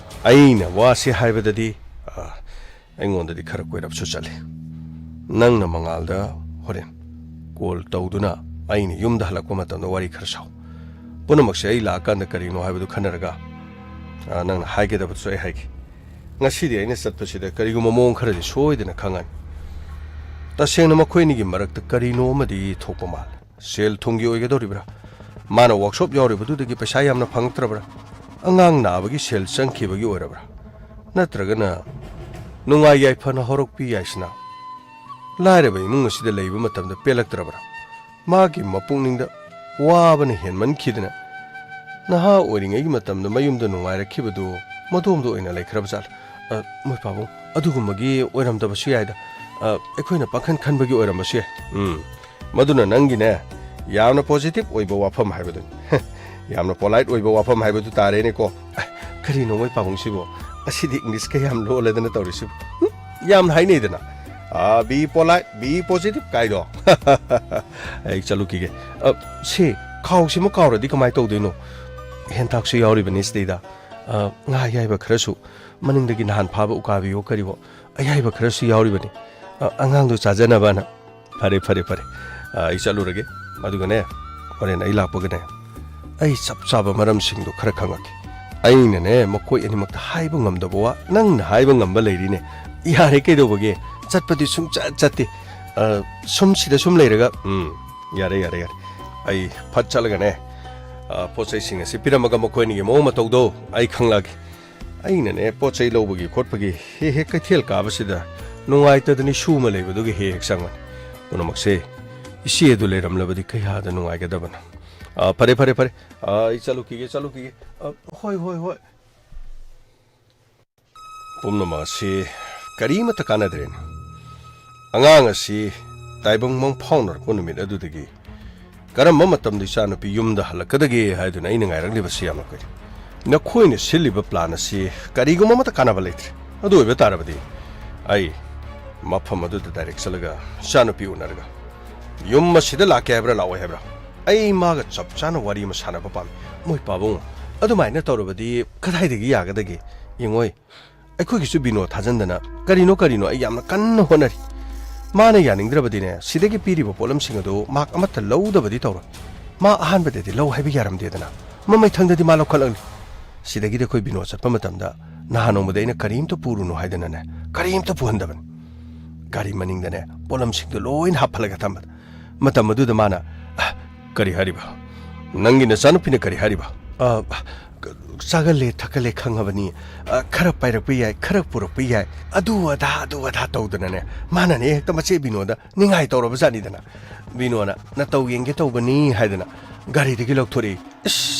Speaker 1: ꯑꯩꯅ ꯋꯥꯁꯤ ꯍꯥꯏꯕꯗꯗꯤ ꯑꯩꯉꯣꯟꯗꯗꯤ ꯈꯔ ꯀꯣꯏꯔꯞꯁꯨ ꯆꯠꯂꯤ ꯅꯪꯅ ꯃꯉꯥꯜꯗ ꯍꯣꯔꯦꯟ ꯀꯣꯜ ꯇꯧꯗꯨꯅ ꯑꯩꯅ ꯌꯨꯝꯗ ꯍꯜꯂꯛꯄ ꯃꯇꯝꯗ ꯋꯥꯔꯤ ꯈꯔ ꯁꯥꯎ ꯄꯨꯝꯅꯃꯛꯁꯦ ꯑꯩ ꯂꯥꯛꯑꯀꯥꯟꯗ ꯀꯔꯤꯅꯣ ꯍꯥꯏꯕꯗꯨ ꯈꯟꯅꯔꯒ ꯅꯪꯅ ꯍꯥꯏꯒꯗꯕꯗꯨꯁꯨ ꯑꯩ ꯍꯥꯏꯒꯦ ꯉꯁꯤꯗꯤ ꯑꯩꯅ ꯆꯠꯄꯁꯤꯗ ꯀꯔꯤꯒꯨꯝꯕ ꯃꯑꯣꯡ ꯈꯔꯗꯤ ꯁꯣꯏꯗꯅ ꯈꯪꯉꯅꯤ ꯇꯁꯦꯡꯅ ꯃꯈꯣꯏꯅꯤꯒꯤ ꯃꯔꯛꯇ ꯀꯔꯤꯅꯣ ꯑꯃꯗꯤ ꯊꯣꯛꯄ ꯃꯥꯜꯂꯦ ꯁꯦꯜ ꯊꯨꯝꯒꯤ ꯑꯣꯏꯒꯗꯧꯔꯤꯕ꯭ꯔꯥ ꯃꯥꯅ ꯋꯥꯛꯁꯣꯞ ꯌꯥꯎꯔꯤꯕꯗꯨꯗꯒꯤ ꯄꯩꯁా ꯌꯥꯝꯅ ꯐꯪꯉꯛꯇ꯭ꯔꯕ꯭ꯔꯥ ꯑꯉꯥꯡ ꯅꯥꯕꯒꯤ ꯁꯦꯜ ꯆꯪꯈꯤꯕꯒꯤ ꯑꯣꯏꯔꯕ꯭ꯔꯥ ꯅꯠꯇ꯭ꯔꯒꯅ ꯅꯨꯡꯉꯥꯏ ꯌꯥꯏꯐꯅ ꯍꯧꯔꯛꯄꯤ ꯌꯥꯏꯁꯅꯥ ꯂꯥꯏꯔꯕ ꯏꯃꯨꯡ ꯑꯁꯤꯗ ꯂꯩꯕ ꯃꯇꯝꯗ ꯄꯦꯜꯂꯛꯇ꯭ꯔꯕ꯭ꯔꯥ ꯃꯥꯒꯤ ꯃꯄꯨꯛꯅꯤꯡꯗ ꯋꯥꯕꯅ ꯍꯦꯟꯃꯟꯈꯤꯗꯅ ꯅꯍꯥ ꯑꯣꯏꯔꯤꯉꯩꯒꯤ ꯃꯇꯝꯗ ꯃꯌꯨꯝꯗ ꯅꯨꯡꯉꯥꯏꯔꯛꯈꯤꯕꯗꯨ ꯃꯗꯣꯝꯗ ꯑꯣꯏꯅ ꯂꯩꯈ꯭ꯔꯕꯖꯥꯠꯂꯥ ꯃꯣꯏ ꯄꯥꯕꯨꯡ ꯑꯗꯨꯒꯨꯝꯕꯒꯤ ꯑꯣꯏꯔꯝꯗꯕꯁꯨ ꯌꯥꯏꯗ ꯑꯩꯈꯣꯏꯅ ꯄꯥꯈꯟ ꯈꯟꯕꯒꯤ ꯑꯣꯏꯔꯝꯕꯁꯨ ꯌꯥꯏ ꯃꯗꯨꯅ ꯅꯪꯒꯤꯅꯦ ꯌꯥꯝꯅ ꯄꯣꯖꯤꯇꯤꯚ ꯑꯣꯏꯕ ꯋꯥꯐꯝ ꯍꯥꯏꯕꯗꯨꯅꯤ ꯌꯥꯝꯅ ꯄꯣꯂꯥꯏꯠ ꯑꯣꯏꯕ ꯋꯥꯐꯝ ꯍꯥꯏꯕꯗꯨ ꯇꯥꯔꯦꯅꯦꯀꯣ ꯀꯔꯤꯅꯣ ꯃꯣꯏ ꯄꯥꯕꯨꯡꯁꯤꯕꯨ ꯑꯁꯤꯗꯤ ꯏꯪꯂꯤꯁꯀ ꯌꯥꯝ ꯂꯣꯜꯂꯗꯅ ꯇꯧꯔꯤꯁꯤꯕꯨ ꯌꯥꯝꯅ ꯍꯥꯏꯅꯩꯗꯅ ꯕꯤ ꯄꯣꯂꯥꯏꯠ ꯕꯤ ꯄꯣꯖꯤꯇꯤꯚ ꯀꯥꯏꯗꯣ ꯑꯩ ꯆꯠꯂꯨꯈꯤꯒꯦ ꯁꯤ ꯈꯥꯎꯁꯤꯃ ꯀꯥꯎꯔꯗꯤ ꯀꯃꯥꯏꯅ ꯇꯧꯗꯣꯏꯅꯣ ꯍꯦꯟꯇꯥꯛꯁꯨ ꯌꯥꯎꯔꯤꯕꯅꯤ ꯁꯤꯗꯩꯗ ꯉꯥ ꯑꯌꯥꯏꯕ ꯈꯔꯁꯨ ꯃꯅꯤꯡꯗꯒꯤ ꯅꯍꯥꯟ ꯐꯥꯕ ꯎꯀꯥꯕꯤꯌꯣ ꯀꯔꯤꯕꯣ ꯑꯌꯥꯏꯕ ꯈꯔꯁꯨ ꯌꯥꯎꯔꯤꯕꯅꯤ ꯑꯉꯥꯡꯗꯣ ꯆꯥꯖꯅꯕꯅ ꯐꯔꯦ ꯑꯩ ꯆꯠꯂꯨꯔꯒꯦ ꯑꯗꯨꯒꯅꯦ ꯍꯣꯔꯦꯟ ꯑꯩ ꯂꯥꯛꯄꯒꯅꯦ ꯑꯩ ꯆꯞ ꯆꯥꯕ ꯃꯔꯝꯁꯤꯡꯗꯣ ꯈꯔ ꯈꯪꯉꯛꯀꯦ ꯑꯩꯅꯅꯦ ꯃꯈꯣꯏ ꯑꯅꯤꯃꯛꯇ ꯍꯥꯏꯕ ꯉꯝꯗꯕ ꯋꯥ ꯅꯪꯅ ꯍꯥꯏꯕ ꯉꯝꯕ ꯂꯩꯔꯤꯅꯦ ꯌꯥꯔꯦ ꯀꯩꯗꯧꯕꯒꯦ ꯆꯠꯄꯗꯤ ꯆꯠꯇꯦ ꯁꯨꯝ ꯁꯤꯗ ꯁꯨꯝ ꯂꯩꯔꯒ ꯌꯥꯔꯦ ꯑꯩ ꯐꯠ ꯆꯠꯂꯒꯅꯦ ꯄꯣꯠ ꯆꯩꯁꯤꯡ ꯑꯁꯤ ꯄꯤꯔꯝꯃꯒ ꯃꯈꯣꯏꯅꯤꯒꯤ ꯃꯑꯣꯡ ꯃꯇꯧꯗꯣ ꯑꯩ ꯈꯪꯂꯛꯒꯦ ꯑꯩꯅꯅꯦ ꯄꯣꯠ ꯆꯩ ꯂꯧꯕꯒꯤ ꯈꯣꯠꯄꯒꯤ ꯍꯦꯛ ꯀꯩꯊꯦꯜ ꯀꯥꯕꯁꯤꯗ ꯅꯨꯡꯉꯥꯏꯇꯗꯅꯤ ꯁꯨꯃ ꯂꯩꯕꯗꯨꯒꯤ ꯍꯦꯛ ꯆꯪꯕꯅꯤ ꯄꯨꯝꯅꯃꯛꯁꯦ ꯏꯆꯦ ꯑꯗꯨ ꯂꯩꯔꯝꯂꯕꯗꯤ ꯀꯌꯥꯗ ꯅꯨꯡꯉꯥꯏꯒꯗꯕꯅꯣ ꯐꯔꯦ ꯑꯩ ꯆꯠꯂꯨꯈꯤꯒꯦ ꯍꯣꯏ ꯄꯨꯝꯅꯃꯛ ꯑꯁꯤ ꯀꯔꯤꯃꯠꯇ ꯀꯥꯟꯅꯗ꯭ꯔꯦꯅꯦ ꯑꯉꯥꯡ ꯑꯁꯤ ꯇꯥꯏꯕꯪ ꯃꯪ ꯐꯥꯎꯅꯔꯛꯄ ꯅꯨꯃꯤꯠ ꯑꯗꯨꯗꯒꯤ ꯀꯔꯝꯕ ꯃꯇꯝꯗ ꯏꯆꯥꯅꯨꯄꯤ ꯌꯨꯝꯗ ꯍꯜꯂꯛꯀꯗꯒꯦ ꯍꯥꯏꯗꯨꯅ ꯑꯩꯅ ꯉꯥꯏꯔꯛꯂꯤꯕꯁꯤ ꯌꯥꯝꯅ ꯀꯨꯏꯔꯦ ꯅꯈꯣꯏꯅ ꯁꯤꯜꯂꯤꯕ ꯄ꯭ꯂꯥꯟ ꯑꯁꯤ ꯀꯔꯤꯒꯨꯝꯕ ꯑꯃꯠꯇ ꯀꯥꯟꯅꯕ ꯂꯩꯇ꯭ꯔꯦ ꯑꯗꯨ ꯑꯣꯏꯕ ꯇꯥꯔꯕꯗꯤ ꯑꯩ ꯃꯐꯝ ꯑꯗꯨꯗ ꯗꯥꯏꯔꯦꯛ ꯆꯠꯂꯒ ꯏꯆꯥꯅꯨꯄꯤ ꯎꯅꯔꯒ ꯌꯨꯝ ꯑꯁꯤꯗ ꯂꯥꯛꯀꯦ ꯍꯥꯏꯕ꯭ꯔꯥ ꯂꯥꯛꯑꯣꯏ ꯍꯥꯏꯕ꯭ꯔꯥ ꯑꯩ ꯃꯥꯒ ꯆꯞ ꯆꯥꯅ ꯋꯥꯔꯤ ꯑꯃ ꯁꯥꯟꯅꯕ ꯄꯥꯝꯃꯤ ꯃꯣꯏ ꯄꯥꯕꯨꯡ ꯑꯗꯨꯃꯥꯏꯅ ꯇꯧꯔꯕꯗꯤ ꯀꯗꯥꯏꯗꯒꯤ ꯌꯥꯒꯗꯒꯦ ꯌꯦꯡꯉꯣꯏ ꯑꯩꯈꯣꯏꯒꯤꯁꯨ ꯕꯤꯅꯣ ꯊꯥꯖꯟꯗꯅ ꯀꯔꯤꯅꯣ ꯑꯩ ꯌꯥꯝꯅ ꯀꯟꯅ ꯍꯣꯠꯅꯔꯤ ꯃꯥꯅ ꯌꯥꯅꯤꯡꯗ꯭ꯔꯕꯗꯤꯅꯦ ꯁꯤꯗꯒꯤ ꯄꯤꯔꯤꯕ ꯄꯣꯠꯂꯝꯁꯤꯡ ꯑꯗꯨ ꯃꯥꯛ ꯑꯃꯠꯇ ꯂꯧꯗꯕꯗꯤ ꯇꯧꯔꯣꯏ ꯃꯥ ꯑꯍꯥꯟꯕꯗꯗꯤ ꯂꯧ ꯍꯥꯏꯕ ꯌꯥꯔꯝꯗꯦꯗꯅ ꯃꯃꯩꯊꯪꯗꯗꯤ ꯃꯥ ꯂꯧꯈꯠꯂꯛꯅꯤ ꯁꯤꯗꯒꯤꯗꯤ ꯑꯩꯈꯣꯏ ꯕꯤꯅꯣ ꯆꯠꯄ ꯃꯇꯝꯗ ꯅꯍꯥꯟ ꯅꯣꯡꯃꯗ ꯑꯩꯅ ꯀꯔꯤꯝꯇ ꯄꯨꯔꯨꯅꯨ ꯍꯥꯏꯗꯅꯅꯦ ꯀꯔꯤꯝꯇ ꯄꯨꯍꯟꯗꯕꯅꯤ ꯒꯥꯔꯤ ꯃꯅꯤꯡꯗꯅꯦ ꯄꯣꯠꯂꯝꯁꯤꯡꯗꯣ ꯂꯣꯏꯅ ꯍꯥꯞꯍꯜꯂꯒ ꯊꯝꯕꯗ ꯃꯇꯝ ꯑꯗꯨꯗ ꯃꯥꯅ ꯀꯔꯤ ꯍꯥꯏꯔꯤꯕ ꯅꯪꯒꯤ ꯅꯆꯥꯅꯨꯄꯤꯅ ꯀꯔꯤ ꯍꯥꯏꯔꯤꯕ ꯆꯥꯒꯜꯂꯦ ꯊꯛꯀꯜꯂꯦ ꯈꯪꯉꯕꯅꯤ ꯈꯔ ꯄꯥꯏꯔꯛꯄ ꯌꯥꯏ ꯈꯔ ꯄꯨꯔꯛꯄ ꯌꯥꯏ ꯑꯗꯨ ꯑꯗꯥ ꯇꯧꯗꯅꯅꯦ ꯃꯥꯅꯅꯦ ꯍꯦꯛꯇ ꯃꯆꯦ ꯕꯤꯅꯣꯗ ꯅꯤꯡꯉꯥꯏ ꯇꯧꯔꯕ ꯖꯥꯠꯅꯤꯗꯅ ꯕꯤꯅꯣꯅ ꯅꯇꯧ ꯌꯦꯡꯒꯦ ꯇꯧꯕꯅꯤ ꯍꯥꯏꯗꯅ ꯒꯥꯔꯤꯗꯒꯤ ꯂꯧꯊꯣꯔꯛꯏ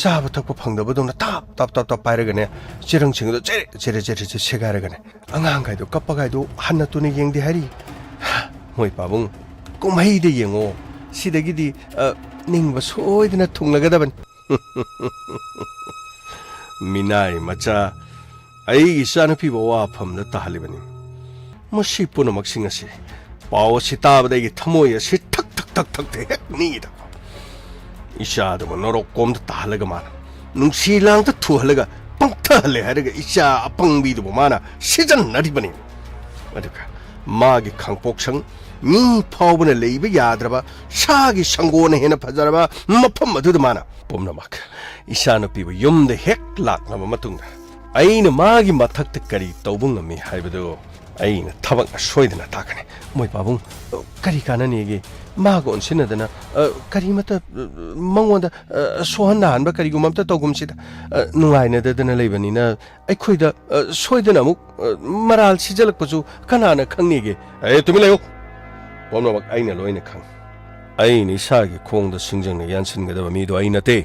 Speaker 1: ꯆꯥꯕ ꯊꯛꯄ ꯐꯪꯗꯕꯗꯧꯅ ꯇꯞ ꯄꯥꯏꯔꯒꯅꯦ ꯆꯦꯔꯪꯁꯤꯡ ꯑꯗꯨ ꯆꯦꯔꯦ ꯁꯦꯒꯥꯏꯔꯒꯅꯦ ꯑꯉꯥꯡꯒꯥꯏꯗꯣ ꯀꯞꯄꯒꯥꯏꯗꯣ ꯍꯟꯅ ꯇꯨꯅ ꯌꯦꯡꯗꯦ ꯍꯥꯏꯔꯤ ꯃꯣꯏ ꯄꯥꯕꯨꯡ ꯀꯨꯝꯍꯩꯗ ꯌꯦꯡꯉꯣ ꯁꯤꯗꯒꯤꯗꯤ ꯅꯤꯡꯕ ꯁꯣꯏꯗꯅ ꯊꯨꯡꯂꯒꯗꯕꯅꯤ ꯃꯤꯅꯥꯏ ꯃꯆꯥ ꯑꯩꯒꯤ ꯏꯆꯥꯅꯨꯄꯤꯕꯨ ꯋꯥꯐꯝꯗ ꯇꯥꯍꯜꯂꯤꯕꯅꯤ ꯃꯁꯤ ꯄꯨꯝꯅꯃꯛꯁꯤꯡ ꯑꯁꯤ ꯄꯥꯎ ꯑꯁꯤ ꯇꯥꯕꯗ ꯑꯩꯒꯤ ꯊꯃꯣꯏ ꯑꯁꯤ ꯊꯛ ꯍꯦꯛ ꯅꯤꯡꯏꯗ ꯏꯆꯥꯗꯨꯕꯨ ꯅꯣꯔꯣꯛꯀꯣꯝꯗ ꯇꯥꯍꯜꯂꯒ ꯃꯥꯅ ꯅꯨꯡꯁꯤ ꯂꯥꯡꯗ ꯊꯨꯍꯜꯂꯒ ꯄꯪꯊꯍꯜꯂꯦ ꯍꯥꯏꯔꯒ ꯏꯆꯥ ꯑꯄꯪꯕꯤꯗꯨꯕꯨ ꯃꯥꯅ ꯁꯤꯖꯟꯅꯔꯤꯕꯅꯤ ꯑꯗꯨꯒ ꯃꯥꯒꯤ ꯈꯥꯡꯄꯣꯛꯁꯪ ꯃꯤ ꯐꯥꯎꯕꯅ ꯂꯩꯕ ꯌꯥꯗ꯭ꯔꯕ ꯁꯥꯒꯤ ꯁꯪꯒꯣꯟꯅ ꯍꯦꯟꯅ ꯐꯖꯔꯕ ꯃꯐꯝ ꯑꯗꯨꯗ ꯃꯥꯅ ꯄꯨꯝꯅꯃꯛ ꯏꯆꯥꯅꯨꯄꯤꯕꯨ ꯌꯨꯝꯗ ꯍꯦꯛ ꯂꯥꯛꯂꯕ ꯃꯇꯨꯡꯗ ꯑꯩꯅ ꯃꯥꯒꯤ ꯃꯊꯛꯇ ꯀꯔꯤ ꯇꯧꯕ ꯉꯝꯃꯤ ꯍꯥꯏꯕꯗꯨ ꯑꯩꯅ ꯊꯕꯛꯅ ꯁꯣꯏꯗꯅ ꯇꯥꯛꯀꯅꯤ ꯃꯣꯏ ꯄꯥꯕꯨꯡ ꯀꯔꯤ ꯀꯥꯟꯅꯅꯤꯒꯦ ꯃꯥꯒ ꯑꯣꯟꯁꯤꯟꯅꯗꯅ ꯀꯔꯤꯃꯠꯇ ꯃꯉꯣꯟꯗ ꯁꯣꯍꯟ ꯅꯥꯍꯟꯕ ꯀꯔꯤꯒꯨꯝꯕ ꯑꯝꯇ ꯇꯧꯒꯨꯝꯁꯤꯗ ꯅꯨꯡꯉꯥꯏꯅꯗꯗꯅ ꯂꯩꯕꯅꯤꯅ ꯑꯩꯈꯣꯏꯗ ꯁꯣꯏꯗꯅ ꯑꯃꯨꯛ ꯃꯔꯥꯜ ꯁꯤꯖꯜꯂꯛꯄꯁꯨ ꯀꯅꯥꯅ ꯈꯪꯅꯤꯒꯦ ꯇꯨꯃꯤꯟ ꯂꯩꯌꯨ ꯄꯨꯝꯅꯃꯛ ꯑꯩꯅ ꯂꯣꯏꯅ ꯈꯪꯉꯤ ꯑꯩꯅ ꯏꯁꯥꯒꯤ ꯈꯣꯡꯗ ꯁꯤꯡꯖꯪꯅ ꯌꯥꯟꯁꯤꯟꯒꯗꯕ ꯃꯤꯗꯣ ꯑꯩ ꯅꯠꯇꯦ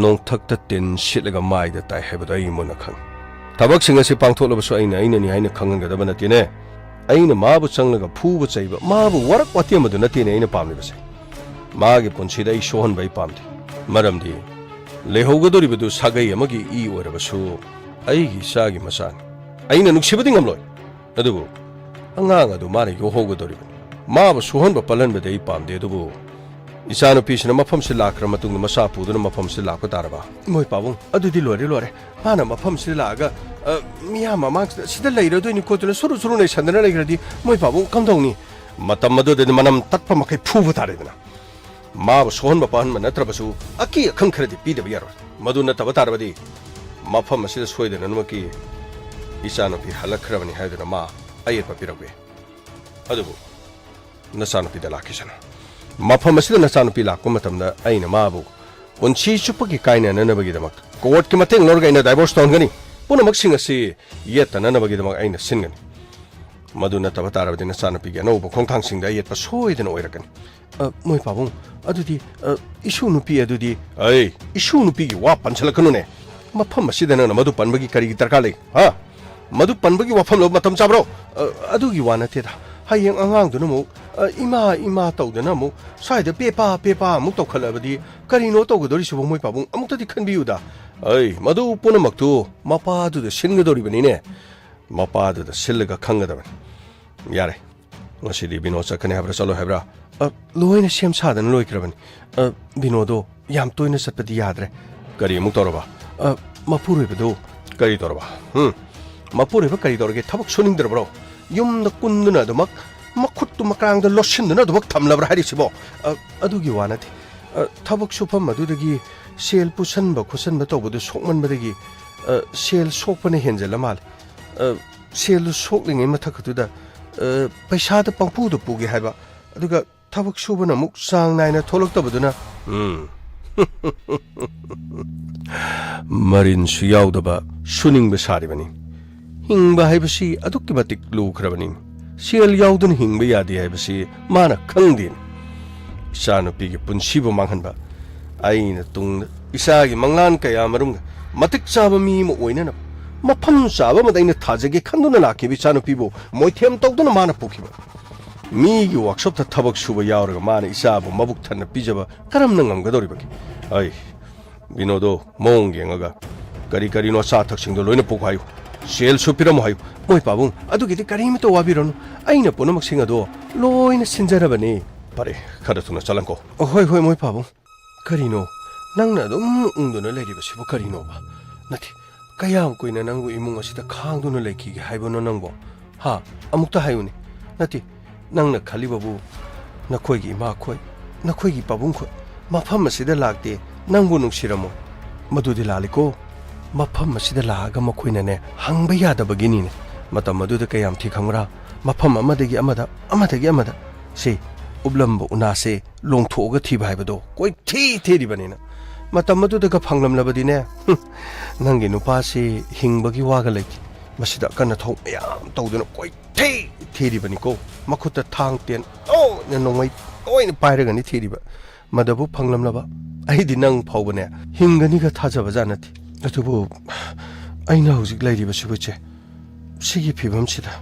Speaker 1: ꯅꯣꯡꯊꯛꯇ ꯇꯤꯟ ꯁꯤꯠꯂꯒ ꯃꯥꯏꯗ ꯇꯥꯏ ꯍꯥꯏꯕꯗꯣ ꯑꯩ ꯃꯨꯟꯅ ꯈꯪꯉꯤ ꯊꯕꯛꯁꯤꯡ ꯑꯁꯤ ꯄꯥꯡꯊꯣꯛꯂꯕꯁꯨ ꯑꯩꯅꯅꯤ ꯍꯥꯏꯅ ꯈꯪꯍꯟꯒꯗꯕ ꯅꯠꯇꯦꯅꯦ ꯑꯩꯅ ꯃꯥꯕꯨ ꯆꯪꯂꯒ ꯐꯨꯕ ꯆꯩꯕ ꯃꯥꯕꯨ ꯋꯥꯔꯛ ꯋꯥꯇꯦꯝꯕꯗꯨ ꯅꯠꯇꯦꯅꯦ ꯑꯩꯅ ꯄꯥꯝꯂꯤꯕꯁꯦ ꯃꯥꯒꯤ ꯄꯨꯟꯁꯤꯗ ꯑꯩ ꯁꯣꯍꯟꯕ ꯑꯩ ꯄꯥꯝꯗꯦ ꯃꯔꯝꯗꯤ ꯂꯩꯍꯧꯒꯗꯧꯔꯤꯕꯗꯨ ꯁꯥꯒꯩ ꯑꯃꯒꯤ ꯏ ꯑꯣꯏꯔꯕꯁꯨ ꯑꯩꯒꯤ ꯏꯆꯥꯒꯤ ꯃꯆꯥꯅꯤ ꯑꯩꯅ ꯅꯨꯡꯁꯤꯕꯗꯤ ꯉꯝꯂꯣꯏ ꯑꯗꯨꯕꯨ ꯑꯉꯥꯡ ꯑꯗꯨ ꯃꯥꯅ ꯌꯣꯛꯍꯧꯒꯗꯧꯔꯤꯕꯅꯤ ꯃꯥꯕꯨ ꯁꯣꯍꯟꯕ ꯄꯜꯍꯟꯕꯗꯤ ꯑꯩ ꯄꯥꯝꯗꯦ ꯑꯗꯨꯕꯨ ꯏꯆꯥꯅꯨꯄꯤꯁꯤꯅ ꯃꯐꯝꯁꯤ ꯂꯥꯛꯈ꯭ꯔ ꯃꯇꯨꯡꯗ ꯃꯆꯥ ꯄꯨꯗꯨꯅ ꯃꯐꯝꯁꯤ ꯂꯥꯛꯄ ꯇꯥꯔꯕ ꯃꯣꯏ ꯄꯥꯕꯨꯡ ꯑꯗꯨꯗꯤ ꯂꯣꯏꯔꯦ ꯃꯥꯅ ꯃꯐꯝꯁꯤꯗ ꯂꯥꯛꯑꯒ ꯃꯤꯌꯥꯝ ꯃꯃꯥꯡꯁꯤꯗ ꯁꯤꯗ ꯂꯩꯔꯗꯣꯏꯅꯤ ꯈꯣꯠꯇꯨꯅ ꯁꯨꯔꯨ ꯅꯩꯁꯟꯗꯅ ꯂꯩꯈ꯭ꯔꯗꯤ ꯃꯣꯏ ꯄꯥꯕꯨꯡ ꯀꯝꯗꯧꯅꯤ ꯃꯇꯝ ꯑꯗꯨꯗꯗꯤ ꯃꯅꯝ ꯇꯠꯄ ꯃꯈꯩ ꯐꯨꯕ ꯇꯥꯔꯦꯗꯅ ꯃꯥꯕꯨ ꯁꯣꯍꯟꯕ ꯄꯥꯍꯟꯕ ꯅꯠꯇ꯭ꯔꯕꯁꯨ ꯑꯀꯤ ꯑꯈꯪ ꯈꯔꯗꯤ ꯄꯤꯗꯕ ꯌꯥꯔꯣꯏ ꯃꯗꯨ ꯅꯠꯇꯕ ꯇꯥꯔꯕꯗꯤ ꯃꯐꯝ ꯑꯁꯤꯗ ꯁꯣꯏꯗꯅꯃꯛꯀꯤ ꯏꯆꯥꯅꯨꯄꯤ ꯍꯜꯂꯛꯈ꯭ꯔꯕꯅꯤ ꯍꯥꯏꯗꯨꯅ ꯃꯥ ꯑꯌꯦꯠꯄ ꯄꯤꯔꯛꯄ ꯌꯥꯏ ꯑꯗꯨꯕꯨ ꯅꯆꯥꯅꯨꯄꯤꯗ ꯂꯥꯛꯈꯤꯁꯅꯨ ꯃꯐꯝ ꯑꯁꯤꯗ ꯅꯆꯥꯅꯨꯄꯤ ꯂꯥꯛꯄ ꯃꯇꯝꯗ ꯑꯩꯅ ꯃꯥꯕꯨ ꯄꯨꯟꯁꯤ ꯆꯨꯞꯄꯒꯤ ꯀꯥꯏꯅꯅꯕꯒꯤꯗꯃꯛ ꯀꯣꯔꯠꯀꯤ ꯃꯇꯦꯡ ꯂꯧꯔꯒ ꯑꯩꯅ ꯗꯥꯏꯚꯣꯔꯁ ꯇꯧꯍꯟꯒꯅꯤ ꯄꯨꯝꯅꯃꯛꯁꯤꯡ ꯑꯁꯤ ꯌꯦꯠꯇꯅꯅꯕꯒꯤꯗꯃꯛ ꯑꯩꯅ ꯁꯤꯟꯒꯅꯤ ꯃꯗꯨ ꯅꯠꯇꯕ ꯇꯥꯔꯕꯗꯤ ꯅꯆꯥꯅꯨꯄꯤꯒꯤ ꯑꯅꯧꯕ ꯈꯣꯡꯊꯥꯡꯁꯤꯡꯗ ꯑꯌꯦꯠꯄ ꯁꯣꯏꯗꯅ ꯑꯣꯏꯔꯛꯀꯅꯤ ꯃꯣꯏ ꯄꯥꯕꯨꯡ ꯑꯗꯨꯗꯤ ꯏꯁꯨ ꯅꯨꯄꯤ ꯑꯗꯨꯗꯤ ꯏꯁꯨ ꯅꯨꯄꯤꯒꯤ ꯋꯥ ꯄꯟꯁꯤꯜꯂꯛꯀꯅꯨꯅꯦ ꯃꯐꯝ ꯑꯁꯤꯗ ꯅꯪꯅ ꯃꯗꯨ ꯄꯟꯕꯒꯤ ꯀꯔꯤꯒꯤ ꯗꯔꯀꯥꯔ ꯂꯩ ꯃꯗꯨ ꯄꯟꯕꯒꯤ ꯋꯥꯐꯝ ꯂꯧꯕ ꯃꯇꯝ ꯆꯥꯕ꯭ꯔꯣ ꯑꯗꯨꯒꯤ ꯋꯥ ꯅꯠꯇꯦꯗ ꯍꯌꯦꯡ ꯑꯉꯥꯡꯗꯨꯅ ꯑꯃꯨꯛ ꯏꯃꯥ ꯇꯧꯗꯅ ꯑꯃꯨꯛ ꯁ꯭ꯋꯥꯏꯗ ꯄꯦꯄꯥ ꯑꯃꯨꯛ ꯇꯧꯈꯠꯂꯕꯗꯤ ꯀꯔꯤꯅꯣ ꯇꯧꯒꯗꯧꯔꯤꯁꯤꯕꯨ ꯃꯣꯏ ꯄꯥꯕꯨꯡ ꯑꯃꯨꯛꯇꯗꯤ ꯈꯟꯕꯤꯌꯨꯗ ꯃꯗꯨ ꯄꯨꯝꯅꯃꯛꯇꯨ ꯃꯄꯥꯗꯨꯗ ꯁꯤꯟꯒꯗꯧꯔꯤꯕꯅꯤꯅꯦ ꯃꯄꯥꯗꯨꯗ ꯁꯤꯜꯂꯒ ꯈꯪꯒꯗꯕꯅꯤ ꯌꯥꯔꯦ ꯉꯁꯤꯗꯤ ꯕꯤꯅꯣ ꯆꯠꯀꯅꯤ ꯍꯥꯏꯕ꯭ꯔꯥ ꯆꯠꯂꯣꯏ ꯍꯥꯏꯕ꯭ꯔꯥ ꯂꯣꯏꯅ ꯁꯦꯝ ꯁꯥꯗꯅ ꯂꯣꯏꯈ꯭ꯔꯕꯅꯤ ꯕꯤꯅꯣꯗꯣ ꯌꯥꯝ ꯇꯣꯏꯅ ꯆꯠꯄꯗꯤ ꯌꯥꯗ꯭ꯔꯦ ꯀꯔꯤ ꯑꯃꯨꯛ ꯇꯧꯔꯕ ꯃꯄꯨꯔꯣꯏꯕꯗꯣ ꯀꯔꯤ ꯇꯧꯔꯕ ꯃꯄꯨꯔꯣꯏꯕ ꯀꯔꯤ ꯇꯧꯔꯒꯦ ꯊꯕꯛ ꯁꯨꯅꯤꯡꯗ꯭ꯔꯕ꯭ꯔꯣ ꯌꯨꯝꯗ ꯀꯨꯟꯗꯨꯅ ꯑꯗꯨꯃꯛ ꯃꯈꯨꯠꯇꯨ ꯃꯀ꯭ꯔꯥꯡꯗ ꯂꯣꯠꯁꯤꯟꯗꯨꯅ ꯑꯗꯨꯃꯛ ꯊꯝꯂꯕ꯭ꯔꯥ ꯍꯥꯏꯔꯤꯁꯤꯕꯣ ꯑꯗꯨꯒꯤ ꯋꯥ ꯅꯠꯇꯦ ꯊꯕꯛ ꯁꯨꯐꯝ ꯑꯗꯨꯗꯒꯤ ꯁꯦꯜ ꯄꯨꯁꯟꯕ ꯈꯣꯠꯁꯟꯕ ꯇꯧꯕꯗꯨ ꯁꯣꯛꯃꯟꯕꯗꯒꯤ ꯁꯦꯜ ꯁꯣꯛꯄꯅ ꯍꯦꯟꯖꯜꯂ ꯃꯥꯜꯂꯦ ꯁꯦꯜꯗꯨ ꯁꯣꯛꯂꯤꯉꯩ ꯃꯊꯛꯇꯨꯗ ꯄꯩꯁꯥꯗ ꯄꯪꯄꯨꯗ ꯄꯨꯒꯦ ꯍꯥꯏꯕ ꯑꯗꯨꯒ ꯊꯕꯛ ꯁꯨꯕꯅ ꯑꯃꯨꯛ ꯆꯥꯡ ꯅꯥꯏꯅ ꯊꯣꯛꯂꯛꯇꯕꯗꯨꯅ ꯃꯔꯤꯟꯁꯨ ꯌꯥꯎꯗꯕ ꯁꯨꯅꯤꯡꯕ ꯁꯥꯔꯤꯕꯅꯤ ꯍꯤꯡꯕ ꯍꯥꯏꯕꯁꯤ ꯑꯗꯨꯛꯀꯤ ꯃꯇꯤꯛ ꯂꯨꯈ꯭ꯔꯕꯅꯤ ꯁꯦꯜ ꯌꯥꯎꯗꯨꯅ ꯍꯤꯡꯕ ꯌꯥꯗꯦ ꯍꯥꯏꯕꯁꯤ ꯃꯥꯅ ꯈꯪꯗꯦꯅꯤ ꯏꯆꯥꯅꯨꯄꯤꯒꯤ ꯄꯨꯟꯁꯤꯕꯨ ꯃꯥꯡꯍꯟꯕ ꯑꯩꯅ ꯇꯨꯡꯗ ꯏꯆꯥꯒꯤ ꯃꯪꯂꯥꯟ ꯀꯌꯥ ꯃꯔꯨꯝꯒ ꯃꯇꯤꯛ ꯆꯥꯕ ꯃꯤ ꯑꯃ ꯑꯣꯏꯅꯅꯕ ꯃꯐꯝ ꯆꯥꯕ ꯑꯃꯗ ꯑꯩꯅ ꯊꯥꯖꯒꯦ ꯈꯟꯗꯨꯅ ꯂꯥꯛꯈꯤꯕ ꯏꯆꯥꯅꯨꯄꯤꯕꯨ ꯃꯣꯏꯊꯦꯝ ꯇꯧꯗꯨꯅ ꯃꯥꯅ ꯄꯨꯈꯤꯕ ꯃꯤꯒꯤ ꯋꯥꯛꯁꯣꯞꯇ ꯊꯕꯛ ꯁꯨꯕ ꯌꯥꯎꯔꯒ ꯃꯥꯅ ꯏꯆꯥꯕꯨ ꯃꯕꯨꯛ ꯊꯟꯅ ꯄꯤꯖꯕ ꯀꯔꯝꯅ ꯉꯝꯒꯗꯧꯔꯤꯕꯒꯦ ꯑꯩ ꯕꯤꯅꯣꯗꯣ ꯃꯑꯣꯡ ꯌꯦꯡꯉꯒ ꯀꯔꯤ ꯀꯔꯤꯅꯣ ꯑꯆꯥ ꯑꯊꯛꯁꯤꯡꯗꯣ ꯂꯣꯏꯅ ꯄꯨꯈꯣ ꯍꯥꯏꯌꯨ ꯁꯦꯜꯁꯨ ꯄꯤꯔꯝꯃꯨ ꯍꯥꯏꯌꯨ ꯃꯣꯏ ꯄꯥꯕꯨꯡ ꯑꯗꯨꯒꯤꯗꯤ ꯀꯔꯤꯃꯇ ꯋꯥꯕꯤꯔꯅꯨ ꯑꯩꯅ ꯄꯨꯝꯅꯃꯛꯁꯤꯡ ꯑꯗꯣ ꯂꯣꯏꯅ ꯁꯤꯟꯖꯔꯕꯅꯤ ꯐꯔꯦ ꯈꯔ ꯊꯨꯅ ꯆꯠꯂꯟꯀꯣ ꯍꯣꯏ ꯍꯣꯏ ꯃꯣꯏ ꯄꯥꯕꯨꯡ ꯀꯔꯤꯅꯣ ꯅꯪꯅ ꯑꯗꯨꯝ ꯎꯪꯗꯨꯅ ꯂꯩꯔꯤꯕꯁꯤꯕꯨ ꯀꯔꯤꯅꯣꯕ ꯅꯠꯇꯦ ꯀꯌꯥꯝ ꯀꯨꯏꯅ ꯅꯪꯕꯨ ꯏꯃꯨꯡ ꯑꯁꯤꯗ ꯈꯥꯡꯗꯨꯅ ꯂꯩꯈꯤꯒꯦ ꯍꯥꯏꯕꯅꯣ ꯅꯪꯕꯣ ꯍꯥ ꯑꯃꯨꯛꯇ ꯍꯥꯏꯌꯨꯅꯦ ꯅꯠꯇꯦ ꯅꯪꯅ ꯈꯜꯂꯤꯕꯕꯨ ꯅꯈꯣꯏꯒꯤ ꯏꯃꯥꯈꯣꯏ ꯅꯈꯣꯏꯒꯤ ꯄꯥꯕꯨꯡꯈꯣꯏ ꯃꯐꯝ ꯑꯁꯤꯗ ꯂꯥꯛꯇꯦ ꯅꯪꯕꯨ ꯅꯨꯡꯁꯤꯔꯝꯃꯣ ꯃꯗꯨꯗꯤ ꯂꯥꯜꯂꯤꯀꯣ ꯃꯐꯝ ꯑꯁꯤꯗ ꯂꯥꯛꯑꯒ ꯃꯈꯣꯏꯅꯅꯦ ꯍꯪꯕ ꯌꯥꯗꯕꯒꯤꯅꯤꯅꯦ ꯃꯇꯝ ꯑꯗꯨꯗ ꯀꯌꯥꯝ ꯊꯤ ꯈꯪꯕ꯭ꯔꯥ ꯃꯐꯝ ꯑꯃꯗꯒꯤ ꯑꯃꯗ ꯑꯃꯗꯒꯤ ꯑꯃꯗ ꯁꯤ ꯎꯞꯂꯝꯕ ꯎꯅꯥꯁꯦ ꯂꯣꯡꯊꯣꯛꯑꯒ ꯊꯤꯕ ꯍꯥꯏꯕꯗꯣ ꯀꯣꯏꯊꯤ ꯊꯤꯔꯤꯕꯅꯤꯅ ꯃꯇꯝ ꯑꯗꯨꯗꯒ ꯐꯪꯂꯝꯂꯕꯗꯤꯅꯦ ꯅꯪꯒꯤ ꯅꯨꯄꯥꯁꯤ ꯍꯤꯡꯕꯒꯤ ꯋꯥꯒ ꯂꯩꯇꯦ ꯃꯁꯤꯗ ꯑꯀꯟ ꯑꯊꯧ ꯃꯌꯥꯝ ꯇꯧꯗꯨꯅ ꯀꯣꯏꯊꯤ ꯊꯤꯔꯤꯕꯅꯤꯀꯣ ꯃꯈꯨꯠꯇ ꯊꯥꯡ ꯇꯦꯟ ꯂꯣꯏꯅ ꯅꯣꯡꯃꯩ ꯂꯣꯏꯅ ꯄꯥꯏꯔꯒꯅꯤ ꯊꯤꯔꯤꯕ ꯃꯗꯕꯨ ꯐꯪꯂꯝꯂꯕ ꯑꯩꯗꯤ ꯅꯪ ꯐꯥꯎꯕꯅꯦ ꯍꯤꯡꯒꯅꯤꯒ ꯊꯥꯖꯕꯖꯥꯠ ꯅꯠꯇꯦ ꯑꯗꯨꯕꯨ ꯑꯩꯅ ꯍꯧꯖꯤꯛ ꯂꯩꯔꯤꯕꯁꯤꯕꯨ ꯏꯆꯦ ꯁꯤꯒꯤ ꯐꯤꯕꯝꯁꯤꯗ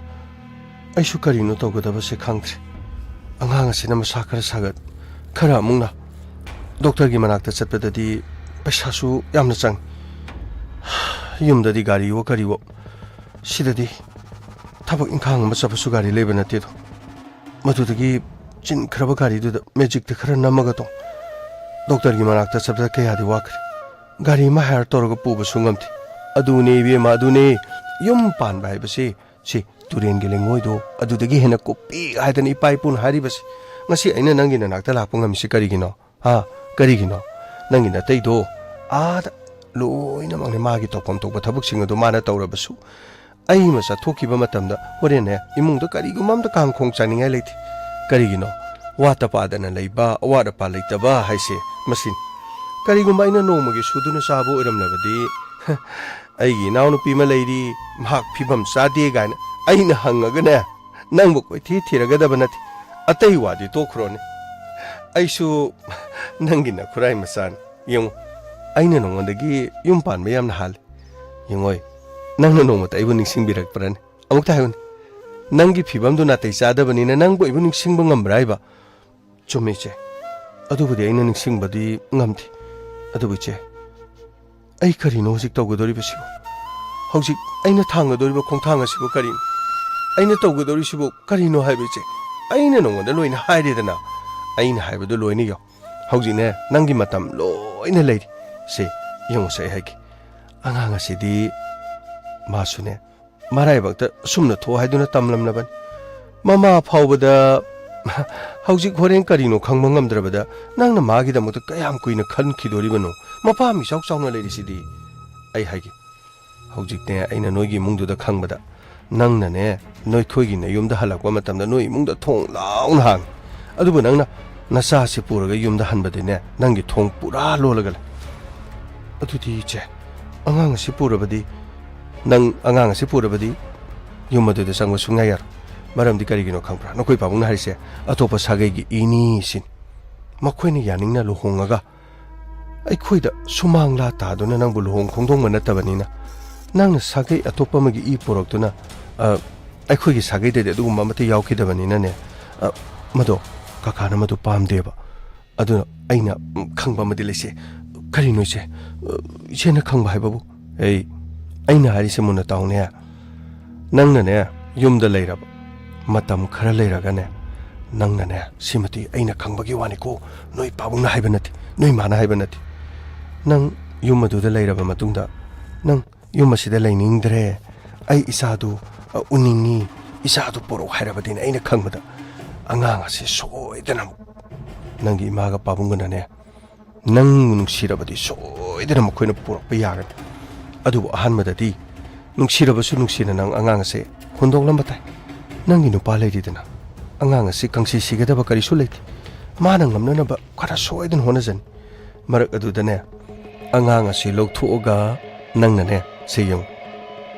Speaker 1: ꯑꯩꯁꯨ ꯀꯔꯤꯅꯣ ꯇꯧꯒꯗꯕꯁꯦ ꯈꯪꯗ꯭ꯔꯦ ꯑꯉꯥꯡ ꯑꯁꯤꯅ ꯃꯁꯥ ꯈꯔ ꯁꯥꯒꯠ ꯈꯔ ꯑꯃꯨꯛꯅ ꯗꯣꯛꯇꯔꯒꯤ ꯃꯅꯥꯛꯇ ꯆꯠꯄꯗꯗꯤ ꯄꯩꯁꯥꯁꯨ ꯌꯥꯝꯅ ꯆꯪꯏ ꯌꯨꯝꯗꯗꯤ ꯒꯥꯔꯤꯋꯣ ꯀꯔꯤꯋꯣ ꯁꯤꯗꯗꯤ ꯊꯕꯛ ꯏꯪꯈꯥꯡ ꯑꯃ ꯆꯠꯄꯁꯨ ꯒꯥꯔꯤ ꯂꯩꯕ ꯅꯠꯇꯦꯗꯣ ꯃꯗꯨꯗꯒꯤ ꯆꯤꯟꯈ꯭ꯔꯕ ꯒꯥꯔꯤꯗꯨꯗ ꯃꯦꯖꯤꯛꯇ ꯈꯔ ꯅꯝꯃꯒ ꯇꯣꯡ ꯗꯣꯛꯇꯔꯒꯤ ꯃꯅꯥꯛꯇ ꯆꯠꯄꯗ ꯀꯌꯥꯗꯤ ꯋꯥꯈ꯭ꯔꯦ ꯒꯥꯔꯤ ꯑꯃ ꯍꯥꯌꯔ ꯇꯧꯔꯒ ꯄꯨꯕꯁꯨ ꯉꯝꯗꯦ ꯑꯗꯨꯅꯦ ꯏꯕꯦꯝꯃ ꯑꯗꯨꯅꯦ ꯌꯨꯝ ꯄꯥꯟꯕ ꯍꯥꯏꯕꯁꯤ ꯁꯤ ꯇꯨꯔꯦꯟꯒꯤ ꯂꯩꯉꯣꯏꯗꯣ ꯑꯗꯨꯗꯒꯤ ꯍꯦꯟꯅ ꯀꯨꯞꯄꯤ ꯍꯥꯏꯗꯅ ꯏꯄꯥ ꯏꯄꯨꯅ ꯍꯥꯏꯔꯤꯕꯁꯤ ꯉꯁꯤ ꯑꯩꯅ ꯅꯪꯒꯤ ꯅꯅꯥꯛꯇ ꯂꯥꯛꯄ ꯉꯝꯃꯤꯁꯤ ꯀꯔꯤꯒꯤꯅോ ꯍꯥ ꯀꯔꯤꯒꯤꯅꯣ ꯅꯪꯒꯤ ꯅꯇꯩꯗꯣ ꯑꯥꯗ ꯂꯣꯏꯅꯃꯛꯅꯦ ꯃꯥꯒꯤ ꯇꯧꯐꯝ ꯊꯣꯛꯄ ꯊꯕꯛꯁꯤꯡ ꯑꯗꯨ ꯃꯥꯅ ꯇꯧꯔꯕꯁꯨ ꯑꯩ ꯑꯃ ꯆꯠꯊꯣꯛꯈꯤꯕ ꯃꯇꯝꯗ ꯍꯣꯔꯦꯟꯅꯦ ꯏꯃꯨꯡꯗ ꯀꯔꯤꯒꯨꯝꯕ ꯑꯝꯇ ꯀꯥꯡꯈꯣꯡ ꯆꯥꯅꯤꯡꯉꯥꯏ ꯂꯩꯇꯦ ꯀꯔꯤꯒꯤꯅꯣ ꯋꯥꯠꯇ ꯄꯥꯗꯅ ꯂꯩꯕ ꯑꯋꯥꯠ ꯑꯄꯥ ꯂꯩꯇꯕ ꯍꯥꯏꯁꯦ ꯃꯁꯤꯅꯤ ꯀꯔꯤꯒꯨꯝꯕ ꯑꯩꯅ ꯅꯣꯡꯃꯒꯤ ꯁꯨꯗꯨꯅ ꯆꯥꯕ ꯑꯣꯏꯔꯝꯂꯕꯗꯤ ꯑꯩꯒꯤ ꯏꯅꯥꯎꯅꯨꯄꯤ ꯑꯃ ꯂꯩꯔꯤ ꯃꯍꯥꯛ ꯐꯤꯕꯝ ꯆꯥꯗꯦ ꯀꯥꯏꯅ ꯑꯩꯅ ꯍꯪꯉꯒꯅꯦ ꯅꯪꯕꯨ ꯀꯣꯏꯊꯤ ꯊꯤꯔꯒꯗꯕ ꯅꯠꯇꯦ ꯑꯇꯩ ꯋꯥꯗꯤ ꯇꯣꯛꯈ꯭ꯔꯣꯅꯦ ꯑꯩꯁꯨ ꯅꯪꯒꯤ ꯅꯈꯨꯔꯥꯏ ꯃꯆꯥꯅꯤ ꯌꯦꯡꯉꯨ ꯑꯩꯅ ꯅꯉꯣꯟꯗꯒꯤ ꯌꯨꯝ ꯄꯥꯟꯕ ꯌꯥꯝꯅ ꯍꯥꯜꯂꯤ ꯌꯦꯡꯉꯣꯏ ꯅꯪꯅ ꯅꯣꯡꯃꯇ ꯑꯩꯕꯨ ꯅꯤꯡꯁꯤꯡꯕꯤꯔꯛꯄ꯭ꯔꯅꯦ ꯑꯃꯨꯛꯇ ꯍꯥꯏꯌꯨꯅꯦ ꯅꯪꯒꯤ ꯐꯤꯕꯝꯗꯨ ꯅꯥꯇꯩ ꯆꯥꯗꯕꯅꯤꯅ ꯅꯪꯕꯨ ꯑꯩꯕꯨ ꯅꯤꯡꯁꯤꯡꯕ ꯉꯝꯕ꯭ꯔꯥ ꯍꯥꯏꯕ ꯆꯨꯝꯃꯤ ꯏꯆꯦ ꯑꯗꯨꯕꯨꯗꯤ ꯑꯩꯅ ꯅꯤꯡꯁꯤꯡꯕꯗꯤ ꯉꯝꯗꯦ ꯑꯗꯨꯕꯨ ꯏꯆꯦ ꯑꯩ ꯀꯔꯤꯅꯣ ꯍꯧꯖꯤꯛ ꯇꯧꯒꯗꯧꯔꯤꯕꯁꯤꯕꯨ ꯍꯧꯖꯤꯛ ꯑꯩꯅ ꯊꯥꯡꯒꯗꯧꯔꯤꯕ ꯈꯣꯡꯊꯥꯡ ꯑꯁꯤꯕꯨ ꯀꯔꯤꯅꯣ ꯑꯩꯅ ꯇꯧꯒꯗꯧꯔꯤꯁꯤꯕꯨ ꯀꯔꯤꯅꯣ ꯍꯥꯏꯕ ꯏꯆꯦ ꯑꯩꯅ ꯅꯉꯣꯟꯗ ꯂꯣꯏꯅ ꯍꯥꯏꯔꯦꯗꯅ ꯑꯩꯅ ꯍꯥꯏꯕꯗꯨ ꯂꯣꯏꯅ ꯌꯥꯎ ꯍꯧꯖꯤꯛꯅꯦ ꯅꯪꯒꯤ ꯃꯇꯝ ꯂꯣꯏꯅ ꯂꯩꯔꯤ ꯁꯤ ꯌꯦꯡꯉꯨꯁꯦ ꯑꯩ ꯍꯥꯏꯒꯦ ꯑꯉꯥꯡ ꯑꯁꯤꯗꯤ ꯃꯥꯁꯨꯅꯦ ꯃꯔꯥꯏꯕꯛꯇ ꯑꯁꯨꯝꯅ ꯊꯣꯛ ꯍꯥꯏꯗꯨꯅ ꯇꯝꯂꯝꯂꯕꯅꯤ ꯃꯃꯥ ꯐꯥꯎꯕꯗ ꯍꯧꯖꯤꯛ ꯍꯣꯔꯦꯟ ꯀꯔꯤꯅꯣ ꯈꯪꯕ ꯉꯝꯗ꯭ꯔꯕꯗ ꯅꯪꯅ ꯃꯥꯒꯤꯗꯃꯛꯇ ꯀꯌꯥꯝ ꯀꯨꯏꯅ ꯈꯟꯈꯤꯗꯣꯔꯤꯕꯅꯣ ꯃꯄꯥ ꯃꯤꯆꯥꯎ ꯆꯥꯎꯅ ꯂꯩꯔꯤꯁꯤꯗꯤ ꯑꯩ ꯍꯥꯏꯒꯦ ꯍꯧꯖꯤꯛꯅꯦ ꯑꯩꯅ ꯅꯣꯏꯒꯤ ꯏꯃꯨꯡꯗꯨꯗ ꯈꯪꯕꯗ ꯅꯪꯅꯅꯦ ꯅꯣꯏꯈꯣꯏꯒꯤ ꯅꯌꯨꯝꯗ ꯍꯜꯂꯛꯄ ꯃꯇꯝꯗ ꯅꯣꯏ ꯏꯃꯨꯡꯗ ꯊꯣꯡ ꯂꯥꯎꯅ ꯍꯥꯡꯉꯤ ꯑꯗꯨꯕꯨ ꯅꯪꯅ ꯅꯆꯥꯁꯤ ꯄꯨꯔꯒ ꯌꯨꯝꯗ ꯍꯟꯕꯗꯤꯅꯦ ꯅꯪꯒꯤ ꯊꯣꯡ ꯄꯨꯔꯥ ꯂꯣꯜꯂꯒ ꯂꯩ ꯑꯗꯨꯗꯤ ꯏꯆꯦ ꯑꯉꯥꯡ ꯑꯁꯤ ꯄꯨꯔꯕꯗꯤ ꯅꯪ ꯑꯉꯥꯡ ꯑꯁꯤ ꯄꯨꯔꯕꯗꯤ ꯌꯨꯝ ꯑꯗꯨꯗ ꯆꯪꯕ ꯁꯨꯡꯌꯥ ꯌꯥꯔꯣꯏ ꯃꯔꯝꯗꯤ ꯀꯔꯤꯒꯤꯅꯣ ꯈꯪꯕ꯭ꯔꯥ ꯅꯈꯣꯏ ꯄꯥꯕꯨꯡꯅ ꯍꯥꯏꯔꯤꯁꯦ ꯑꯇꯣꯞꯄ ꯁꯥꯒꯩꯒꯤ ꯏꯅꯤ ꯁꯤꯅꯤ ꯃꯈꯣꯏꯅ ꯌꯥꯅꯤꯡꯅ ꯂꯨꯍꯣꯡꯉꯒ ꯑꯩꯈꯣꯏꯗ ꯁꯨꯃꯥꯡꯂꯥ ꯇꯥꯗꯨꯅ ꯅꯪꯕు ꯂꯨꯍꯣꯡ ꯈꯣꯡꯗꯣꯡꯕ ꯅꯠꯇꯕꯅꯤꯅ ꯅꯪꯅ ꯁꯥꯒꯩ ꯑꯇꯣꯞꯄ ꯑꯃꯒꯤ ꯏ ꯄꯨꯔꯛꯇꯨꯅ ꯑꯩꯈꯣꯏꯒꯤ ꯁꯥꯒꯩꯗꯗꯤ ꯑꯗꯨꯒꯨꯝꯕ ꯑꯃꯠꯇ ꯌꯥꯎꯈꯤꯗꯕꯅꯤꯅꯅꯦ ꯃꯗꯣ ꯀꯀꯥꯅ ꯃꯗꯨ ꯄꯥꯝꯗꯦꯕ ꯑꯗꯨꯅ ꯑꯩꯅ ꯈꯪꯕ ꯑꯃꯗꯤ ꯂꯩꯁꯦ ꯀꯔꯤꯅꯣ ꯏꯆꯦ ꯏꯆꯦꯅ ꯈꯪꯕ ꯍꯥꯏꯕꯕꯨ ꯑꯩꯅ ꯍꯥꯏꯔꯤꯁꯦ ꯃꯨꯟꯅ ꯇꯥꯎꯅꯦ ꯅꯪꯅꯅꯦ ꯌꯨꯝꯗ ꯂꯩꯔꯕ ꯃꯇꯝ ꯈꯔ ꯂꯩꯔꯒꯅꯦ ꯅꯪꯅꯅꯦ ꯁꯤꯃꯗꯤ ꯑꯩꯅ ꯈꯪꯕꯒꯤ ꯋꯥꯅꯤꯀꯣ ꯅꯣꯏ ꯄꯥꯕꯨꯡꯅ ꯍꯥꯏꯕ ꯅꯠꯇꯦ ꯅꯣꯏ ꯃꯥꯅ ꯍꯥꯏꯕ ꯅꯠꯇꯦ ꯅꯪ ꯌꯨꯝ ꯑꯗꯨꯗ ꯂꯩꯔꯕ ꯃꯇꯨꯡꯗ ꯅꯪ ꯌꯨꯝ ꯑꯁꯤꯗ ꯂꯩꯅꯤꯡꯗ꯭ꯔꯦ ꯑꯩ ꯏꯆꯥꯗꯨ ꯎꯅꯤꯡꯉꯤ ꯏꯆꯥꯗꯨ ꯄꯣꯔꯛ ꯍꯥꯏꯔꯕꯗꯤꯅꯦ ꯑꯩꯅ ꯈꯪꯕꯗ ꯑꯉꯥꯡ ꯑꯁꯤ ꯁꯣꯏꯗꯅ ꯅꯪꯒꯤ ꯏꯃꯥꯒ ꯄꯥꯕꯨꯡꯒꯅꯅꯦ ꯅꯪꯕꯨ ꯅꯨꯡꯁꯤꯔꯕꯗꯤ ꯁꯣꯏꯗꯅ ꯃꯈꯣꯏꯅ ꯄꯨꯔꯛꯄ ꯌꯥꯒꯅꯤ ꯑꯗꯨꯕꯨ ꯑꯍꯥꯟꯕꯗꯗꯤ ꯅꯨꯡꯁꯤꯔꯕꯁꯨ ꯅꯨꯡꯁꯤꯅ ꯅꯪ ꯑꯉꯥꯡ ꯑꯁꯦ ꯍꯨꯟꯗꯣꯛꯂꯝꯕ ꯇꯥꯏ ꯅꯪꯒꯤ ꯅꯨꯄꯥ ꯂꯩꯔꯤꯗꯅ ꯑꯉꯥꯡ ꯑꯁꯤ ꯀꯪꯁꯤ ꯁꯤꯒꯗꯕ ꯀꯔꯤꯁꯨ ꯂꯩꯇꯦ ꯃꯥꯅ ꯉꯝꯅꯅꯕ ꯈꯔ ꯁꯣꯏꯗꯅ ꯍꯣꯠꯅꯖꯅꯤ marak adudane angang asi logthuoga nangnane seyung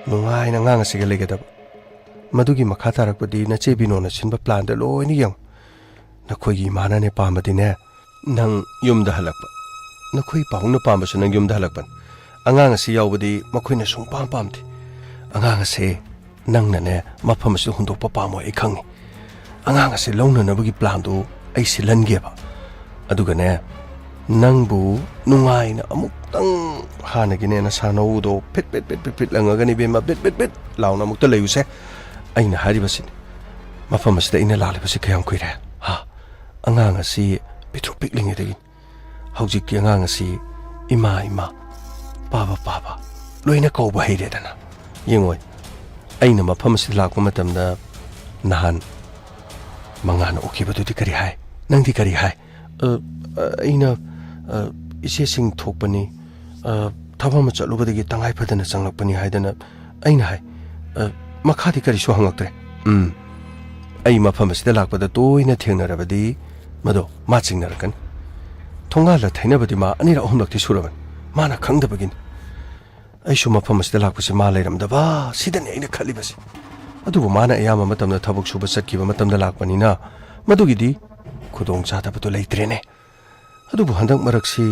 Speaker 1: nungai na ngang asi galegedab madugi makha tarakpadi na chebino na sinba plan da loini yang nakhoi mana ne pamadine nang yumda halakpa nakhoi paungna pambasu nang yumda halakpan angang asi yawbadi makhoina sung pam pamti angang asi nangnane mafam asi hundokpa pamo ai khangi angang asi longna nabagi plan du ai silangeba adugane nangbu nungai na amuktang hanagine na sanaudo pit langagani bema bit launa mukta layuse aina haribasin mafam asida ina lalibasi kayam kuire ha angang asi pitro piklingi dagin haujik ki angang asi ima papa loina kauba heiredana yengoi aina mafam asida lakpa matamda nahan mangana okibadudi kari hai nangdi kari hai aina ise sing thokpani thawama chalubadagi tangai phadana changlakpani haidana aina hai makhadi kari so hangaktre ai mafam asida lakpada toina thengnarabadi mado ma chingnarakan thongala thainabadi ma anira ahumlakti suraban mana khangdabagin ai su mafam asida lakpasi ma leiramdaba sidani aina khalibasi adubu mana ayama matamda thabuk suba satkiba matamda lakpanina madugidi khudong chadabadu leitrene adubu handak maraksi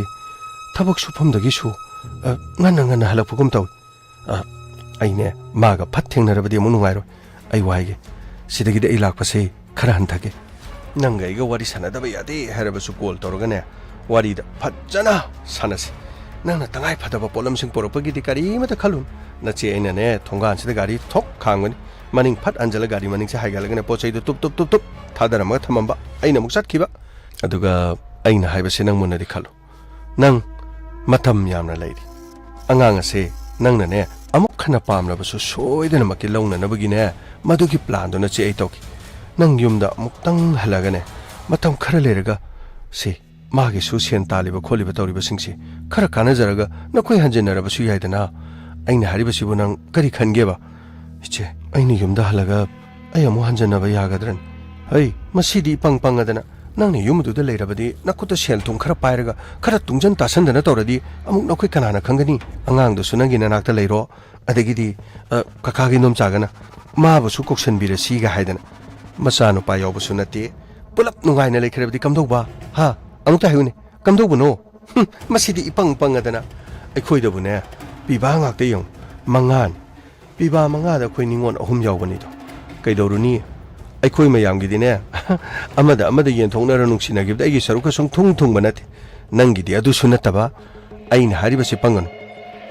Speaker 1: thabuk sufamdagi su ngana halakpugum taw aine maga phat thengnarabadi amu nungairo ai waige sidagide ai lakpase khara hanthage nanga iga wari sanadaba yade harabasu call torogane wari da phajana sanasi nangna tangai phadaba polam sing poropagi di kari mata khalun nachi aina ne thongan sida gari thok khangani maning phat anjala gari maning se haigalagane pochai du tup thadarama thamamba aina muk satkiba aduga aina haibase nang munadi khalu nang matam yamna leiri angang ase nangna ne amuk khana pamlabasu soidana makki longna nabagine madugi plan do na che ai toki nang yumda muktang halagane matam khara leraga se magi su sen taliba kholiba tawriba singsi khara kana jaraga nakoi hanjenaraba su yaidana aina haribasi bu nang kari khangeba iche aina yumda halaga ayamu hanjenaba yagadran hei masidi pangpadana nangni yumduda leirabadi nakuta sel tung khara pairaga khara tungjan tasandana tawradi amuk nakoi kanana khangani angang du sunangi nanakta leiro adagidi kakagi nom chagana mabu su koksan birasi ga haidana masanu pa yobu sunati pulap nungaina leikhrabadi kamdauba ha amukta hayune kamdaubuno masidi ipangpadana aikhoidabune piba ngakte yong mangan piba mangada khoi ningon ahum yawbanido kaidoruni aikhoi mayamgidine amada yen thongnara nungsinagibda aigi saruka song thung banate nangidi adu sunataba aina haribasi pangan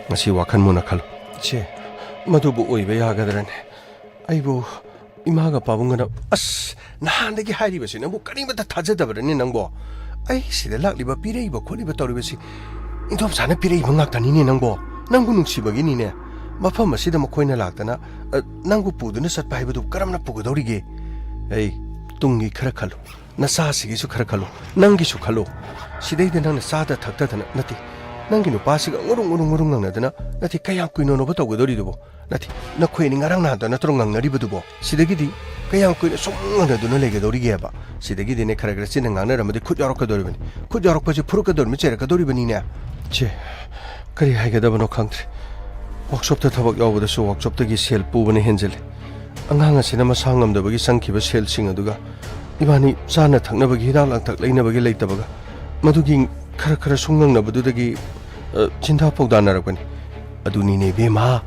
Speaker 1: ngasi wakhan muna khalo che madubu oiba yagadrane aibu imaga pabungana as nahandagi haribasi nangbu karimata thajadabrani nangbo ai sida lakliba pireiba kholiba tawribasi indom sana pireiba ngaktanini nangbo nangbu nungsibagini mafam asida makhoina laktana nangbu puduna satpa haibadu karamna pugadorige ei tungi khara khalo nasa sigi su khara khalo nangi su khalo sidai de nang sada thakta dana nati nangi no pasiga ngurung nang dana nati kaya kuino no bato godori dubo nati nakhoi ni ngarang na dana trong ngang nari budubo sidagi di kaya kuino song na duna lege dori ge ba sidagi di ne khara khara sin ngang na ramadi khut yorok ka dori bani khut yorok pa ji phuruk ka dori mi chera ka dori bani ne che kari haiga da bano khangtre workshop ta thabak yawbada su workshop ta gi sel pu bani henjel angang asina masangam da bagi sangkiba sel sing aduga ibani sana thakna bagi hidang lang thak leina bagi leita baga madugi khara sungang na badu dagi chinta pogdana rakani aduni ne bema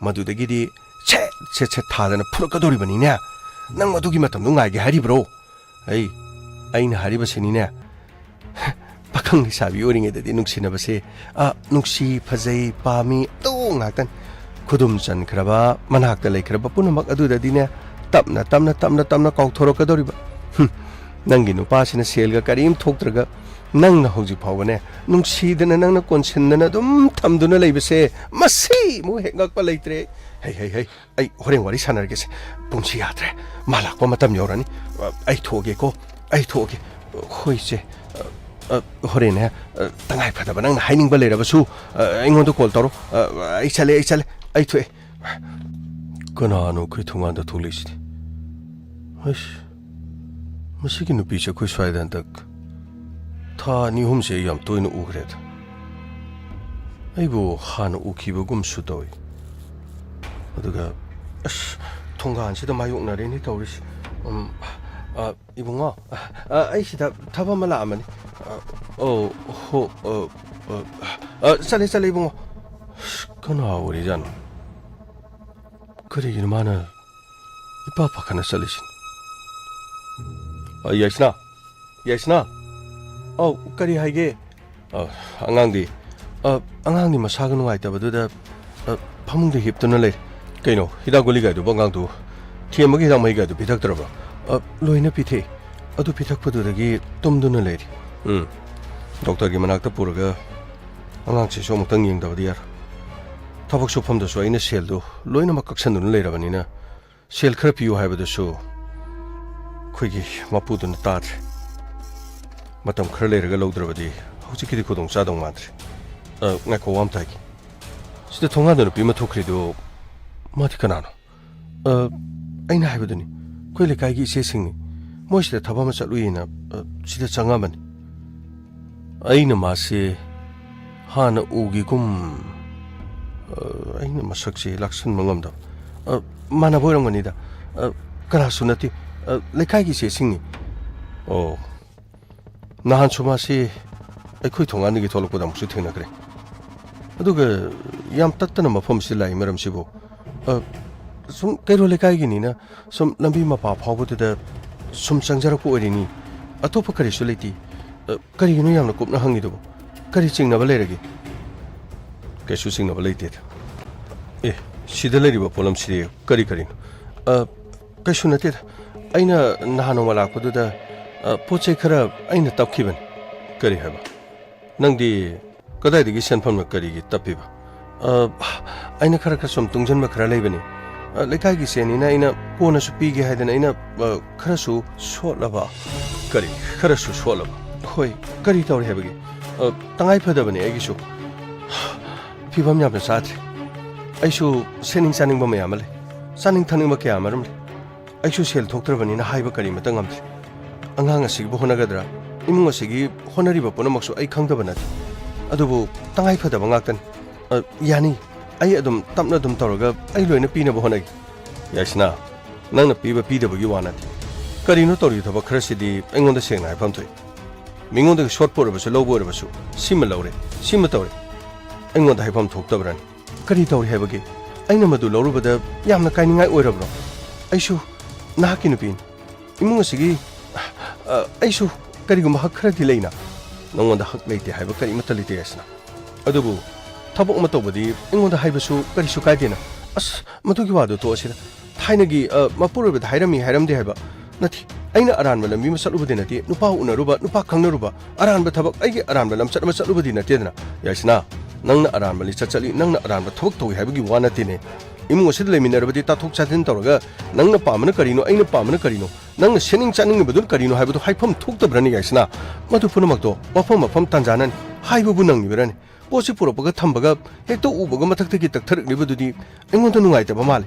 Speaker 1: madudagi di che thadana phurka dori bani ne nang madugi matam nu ngai ge hari bro ai aina hari basini ne pakhang ni sabi oringe da di nuksina base nuksi phajai pami to ngatan khudum chan khraba manakta leikraba punamak adu da dine tamna kaukthorok kadoriba nangi nupa sina selga karim thoktraga nangna hoji phawne nungsidana nangna konsinna dum thamduna leibase masi mu hengak pa leitre hei ai horeng wari sanarge se pungsi yatre malak pa matam yorani ai thoge hoise horena tangai phadaba nangna haining ba leiraba su aingon call toro ai chale ai thue kanano koi thunga da thulisi Masih nupi sa koi swaidan tak ꯊꯥ ꯑꯅꯤ ꯑꯍꯨꯝꯁꯦ ꯌꯥꯝ ꯇꯣꯏꯅ ꯎꯈ꯭ꯔꯦꯗ ꯑꯩꯕꯨ ꯍꯥꯟꯅ ꯎꯈꯤꯕꯒꯨꯝꯁꯨ ꯇꯧꯏ ꯑꯗꯨꯒ ꯑꯁ ꯊꯣꯡꯒꯥꯟꯁꯤꯗ ꯃꯥꯌꯣꯛꯅꯔꯦꯅꯤ ꯇꯧꯔꯤꯁꯤ 이봉아, 아이시다 타바말 아마니. 쌀래 이봉아. 그나 우리잖아. 그래 이놈아는 이빠박하나 쌀리신. 예시나. 까리 하이게. 앙앙디 마사가는 와 있다버드다. 파문대 힙도는 래. 그이노 히다골리가도 방강도 티에먹이 히다마이가도 비탁들어봐. 로이나 피테 아두 피탁포드기 똠두는 레디 독터기 만학다 뿌르가 앙앙치 쇼목당 잉다버디야 타박 쇼펌도서 아이나 셀도 로이나 막각산 눈을 레라바니나 셀 크라 피우 하이버도서 코이기 마푸드는 따드 마탐 크라 레르가 로드러버디 호지키디 고동 싸동 마드리 나코 왬타기 시대 통화도는 비마 토크리도 마티카나노 아이나 하이버드니 कोई लेकाई की इसे सिंगनी मोइसले थबा मा चलुइना सिदा चंगामन आइना मासे हाना उगीगुम आइना मसकसे लक्ष्ण मंगमदा माना बोरंगनिदा करा सुनति लेकाई की इसे सिंगनी ओ नाहान सुमासे अखोइ थोंगानगी थोलकपदा मुसु थेंनाग्रे अदुगा याम तत्तना मफमसि लाई मरमसिबो sum kairo lekai gini na sum lambi mapa phawbu da sum changjara ko orini atopa kari suleti kari ginu yamna kopna hangi do kari chingna bale ragi kesu singna bale te sidalari ba polam siri kari kesu na te aina nahano mala ko da poche khara aina tapkhiban kari haba nangdi kadai digi senpham kari gi tapiba aina khara ka sum tungjan ma khara leibani लेकाई की सेनीना इना कोना सु पीगे हाइदना इना खरसु सोलबा करी खरसु सोलबा होय करी तौर हेबगी तंगाई फदबने एगिसु फिबम याबना साथ्रे आइसु सेनिंग सानिंग बम यामले सानिंग थनिंग बके यामरम आइसु सेल थोक्त्रबनिना हाइबा करी मतंगमथ्रे अंगांग असिग बो होनागदरा इमुंग असिगी होनरिबा पुनमक्सु आई खंगदबना अदुबु तंगाई फदबा ngaktan यानी आई अदुम तपना दुम तौरगा आई लोइना पीनबो होनागी यासना नंगना पीबा पीदबगी वानाति करिनो तौरी थबा खरसिदी एंगोंदा सेंगना हाइफम थोइ मिंगोंदा शॉर्ट पोरबसु लौबोरबसु सिम लौरे सिम तौरे एंगोंदा हाइफम थोक्तबरान करि तौरी हेबगी आइना मदु लौरुबदा यामना काइनिंगाइ ओइरब्रो आइसु नाकी नुपिन इमुंग सिगी आइसु करिगुम हक खरदि लेना नंगोंदा हक लेते हाइबा करि मतलिते यासना अदुबु थबक मतौबदी एंगोंदा हाइबसु करिसु काइदेना अस मदुगी वादो तोसिदा थाइनगी मपुरबद हाइरमी हाइरमदे हाइबा नथि आइना अरानबा लम्बी मा चलुबदे नथि नुपा उनरुबा नुपा खंगनरुबा अरानबा थबक आइगे अरानबा लमचत मा चलुबदि नथेदना यासना नंगना अरानबा लि चचली नंगना अरानबा थबक तोइ हाइबगी वा नथिने इमुंग सिद लेमिनरबदि ताथोक चादिन तौरगा नंगना पामना करिनो आइना पामना करिनो नंगना सेनिंग चानिंग बदुन करिनो हाइबदो हाइफम थोक्तब्रनि यासना मदु पुनमकतो मफम मफम तांजानन हाइबबु नंगनि बरनि पोसी पुरपगा थंबगा हेक्तो उबगा मथक्तगी तक्थरकलिबदुदी एंगोंदा नुंगाइतबा माले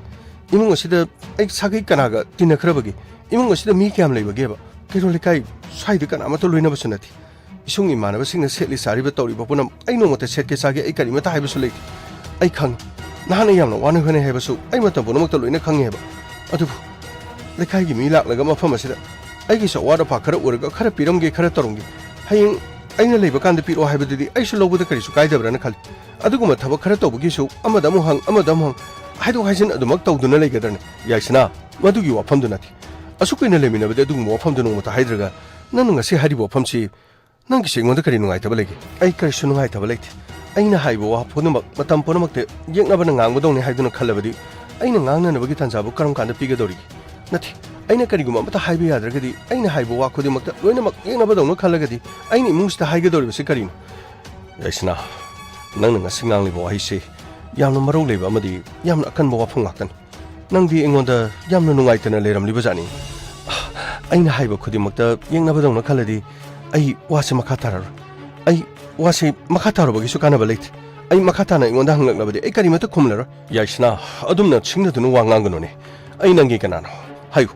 Speaker 1: इमुंग असिदा आई सागै कनागा तिनखरबगी इमुंग असिदा मी क्याम लेबगेबा केरो लेकाई साइद कना मतो लोइनबसु नथि इसुंग इमानबा सिंगना सेटलि सारिबा तौरिबा पुनम आई नोंगते सेटके सागे आई करि मता हाइबसु लेति आई खंग नाहना यामना वाना होने हाइबसु आई मता पुनमक्ता लोइना खंगेबा अदुबु लेकाईगी मी लाक्लगा मफम असिदा आइगी सवादा फाखरा उरगा खरा पिरमगे खरा तरुंगी हायिंग आइना लेबा कांद पिरो हाइबदुदी आइसु लौबदा करिसु काइदब्राना खाली अदुगुमा थबक खरा तौबगिसु अमदमु हंग हाइदो हाइजन अदुमक तौदुना लेगदरने याइसना मदुगी वाफमदु नथि असुकैना लेमिनबदे अदुगुमा वाफमदु नोंगमता हाइद्रगा नंग ngasi हारिबो वाफमसि नंगी सेंगोंदा करि नुंगाइतबा लेगे आई करिसु नुंगाइतबा लेते आइना हाइबो वा फोनमक मतम पोनमकते येंगनाबना ngangbदौनि हाइदुना खल्लबदि आइना ngangnनबगी तांजाबु करम कांदा पिगदौरि नथि आइना करिगुमा मता हाइबे याद्रगदि आइना हाइबो वा खुदिमकता लोइनमक येंगनाबदौना खल्लगदि आइनि इमुंगसिदा हाइगदौरिबसि करिनो याइसना नंग ngasi ngangliबो हाइसे यामना मरौ लेबा अमदि यामना अकनबो वाफम ngaktan नंगदि एंगोंदा यामना नुंगाइतना लेरमलिबा जानि आइना हाइबो खुदिमकता येंगनाबदौना खल्लदि आई वासे मखा तारर आई वासे मखा तारबगिसु कानाबा लेते आई मखा ताना एंगोंदा हंगलबदि आई करिमता खुमलर याइसना अदुमना सिंगदुनु वांगांगनुने आई नंगी कनानो हायु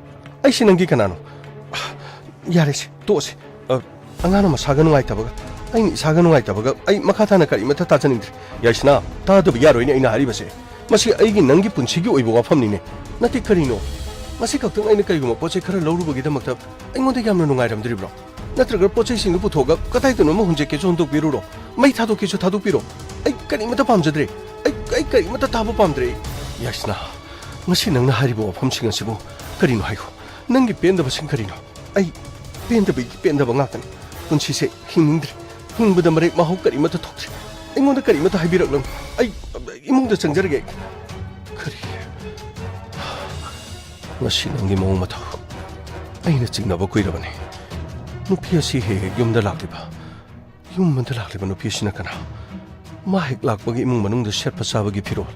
Speaker 1: आई सिनंगी कनानो यारेसे तोसे angana masaga nungai tabaga ai isaga nungai tabaga ai makata na kari mata tajanindri yaisna ta do yaroi ni aina hari base masi ai gi nangi punsi gi oibo wafam ni ne nati kari no masi kaktang aina kari guma poche khara lawru bagi damakta aingonda yamna nungai ramdri bro natraga poche sing bu thoga katai to no mo hunje ke jontok biruro mai thado ke thado biro ai kari mata pamjadre ai kari mata tabo pamdre yaisna masi nangna hari bo wafam sing asibo kari no hayo nangi penda basing kari no ai penda ba ngatan punsi se hingindri hingbuda mare mahau kari mata thoktre aingonda kari mata haibiraklam ai imungda changjarge kari masi nangi mong mata aina chingnaba koirabane nupi asi he yumda lakliba yumda lakliba nupi asina kana ma hek lakbagi imung manungda serpa sabagi phirol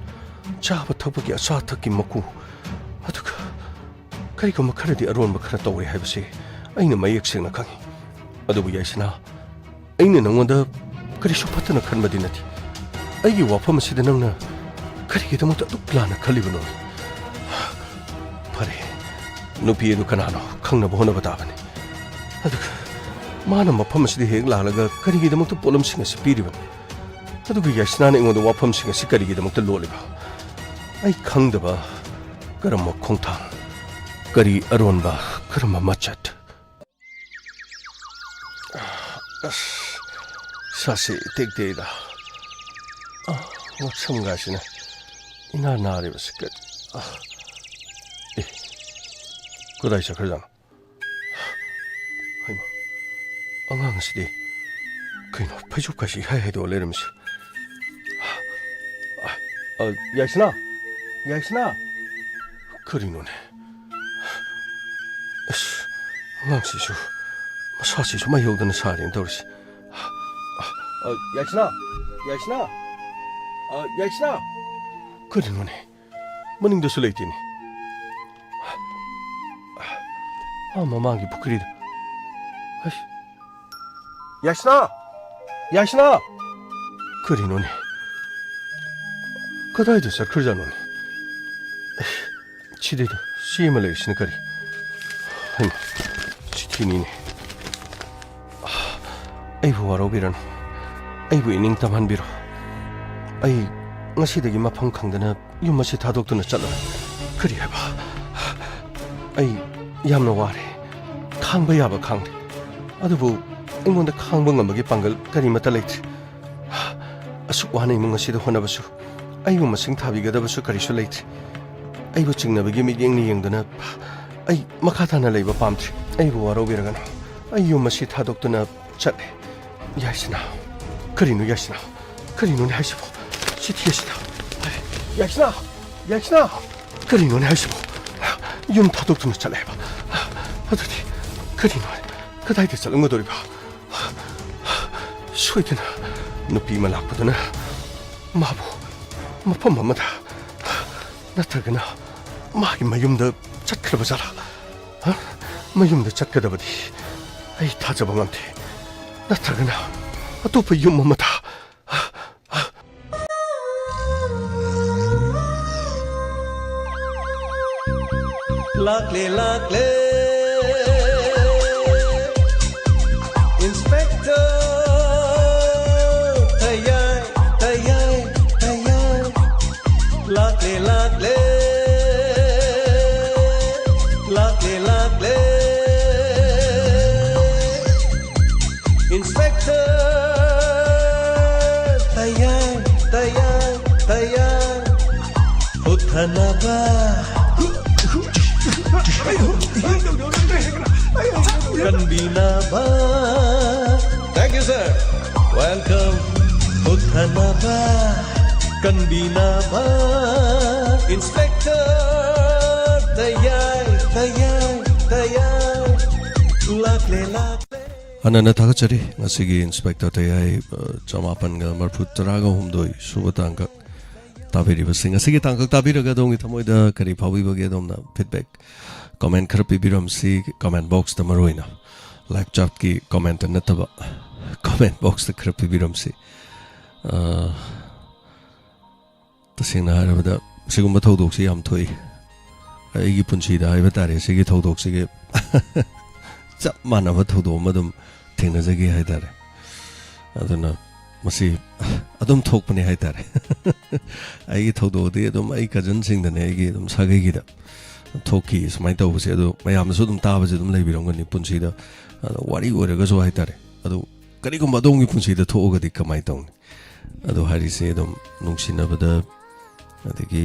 Speaker 1: chaba thakbagi asa thakki maku aduga kari ko makharadi aron makhara tawre haibase aina mayek sengna khangi adubu yaisina aina nangonda kari supatana khanbadi nati aigi wafam asida nangna kari gidamata duplana khalibano pare nupi edu kanano khangna bohona batabane aduga mana mafam asidi hek lalaga kari gidamata polam singa sipiriban aduga yaisina na ingoda wafam singa sikari gidamata loliba ai khangdaba karama khongthang kari aronba karama machat sase tekdeida samgasina ina nari basket kudai sakharjana haima angang sidi kaino phaijuk kashi hai do leramsi yaisna karino ne angang sisu masasi su mayodana sarin dorsi yaisna karino ne maningda su leitini mamagi pukrida yaisna karino ne kadai da sakharjano ne chidedo sima leisina kari haima chithini ne aibu warobirano aibu ining tamhanbiro ai ngasidagi mafam khangdana yum asi thadokduna chatla kari haba ai yamna ware khangba yaba khangde adubu ingonda khangba ngamagi pangal kari mata leitri asuk wana imung asida honabasu aibu masing thabigadabasu karisu leitri aibu chingnabagi miyengni yengdana ai makhathana leiba pamtri aibu warobiragana ai yum asi thadokduna chatle yaisna karino ne haisibo chithiyasida yaisna karino ne haisibo yum thadokduna chaleba adudi karino kadaida chalangodoriba soidana nupi malakpadana mabu mafam amada natragana magi mayumda chatkraba jala mayumda chatkadabadi ai thajaba ngamte natragana atopa yum amada
Speaker 2: Lakle Inspector Tayay Lakle Inspector Tayay Uthanaba Kanbinaba. Thank you, sir. Welcome. Uthanaba. Kanbinaba. Inspector Tayay. Lakle.
Speaker 3: Anana Takachari, Nasigi Inspector Tayay, Jamapan Marput Tarago Humdoi, Subatanga. Tabiri was sing a Sigi Tanka Tabiraga Dong with Tamoida, Kari Pawi Bagedom, feedback. Comment Krapi Biram si comment box the Maruina. Like Chapki comment and Nataba. Comment box the Krapi Biram si. The Sina the Siguma Todoxi am Toy. Igipunchi, the Ivatari, Sigi Todoxi. Mana Todo, Madam ꯊꯦꯡꯅꯖꯒꯦ ꯍꯥꯏꯇꯥꯔꯦ ꯑꯗꯨꯅ ꯃꯁꯤ ꯑꯗꯨꯝ ꯊꯣꯛꯄꯅꯦ ꯍꯥꯏꯇꯥꯔꯦ ꯑꯩꯒꯤ ꯊꯧꯗꯣꯛꯇꯤ ꯑꯗꯨꯝ ꯑꯩ ꯀꯖꯟꯁꯤꯡꯗꯅꯦ ꯑꯩꯒꯤ ꯑꯗꯨꯝ ꯁꯥꯒꯩꯒꯤꯗ ꯊꯣꯛꯈꯤ ꯁꯨꯃꯥꯏꯅ ꯇꯧꯕꯁꯦ ꯑꯗꯣ ꯃꯌꯥꯝꯅꯁꯨ ꯑꯗꯨꯝ ꯇꯥꯕꯁꯦ ꯑꯗꯨꯝ ꯂꯩꯕꯤꯔꯝꯒꯅꯤ ꯄꯨꯟꯁꯤꯗ ꯋꯥꯔꯤ ꯑꯣꯏꯔꯒꯁꯨ ꯍꯥꯏꯇꯥꯔꯦ ꯑꯗꯨ ꯀꯔꯤꯒꯨꯝꯕ ꯑꯗꯣꯝꯒꯤ ꯄꯨꯟꯁꯤꯗ ꯊꯣꯛꯑꯒꯗꯤ ꯀꯃꯥꯏꯅ ꯇꯧꯅꯤ ꯑꯗꯣ ꯍꯥꯏꯔꯤꯁꯦ ꯑꯗꯨꯝ ꯅꯨꯡꯁꯤꯅꯕꯗ ꯑꯗꯒꯤ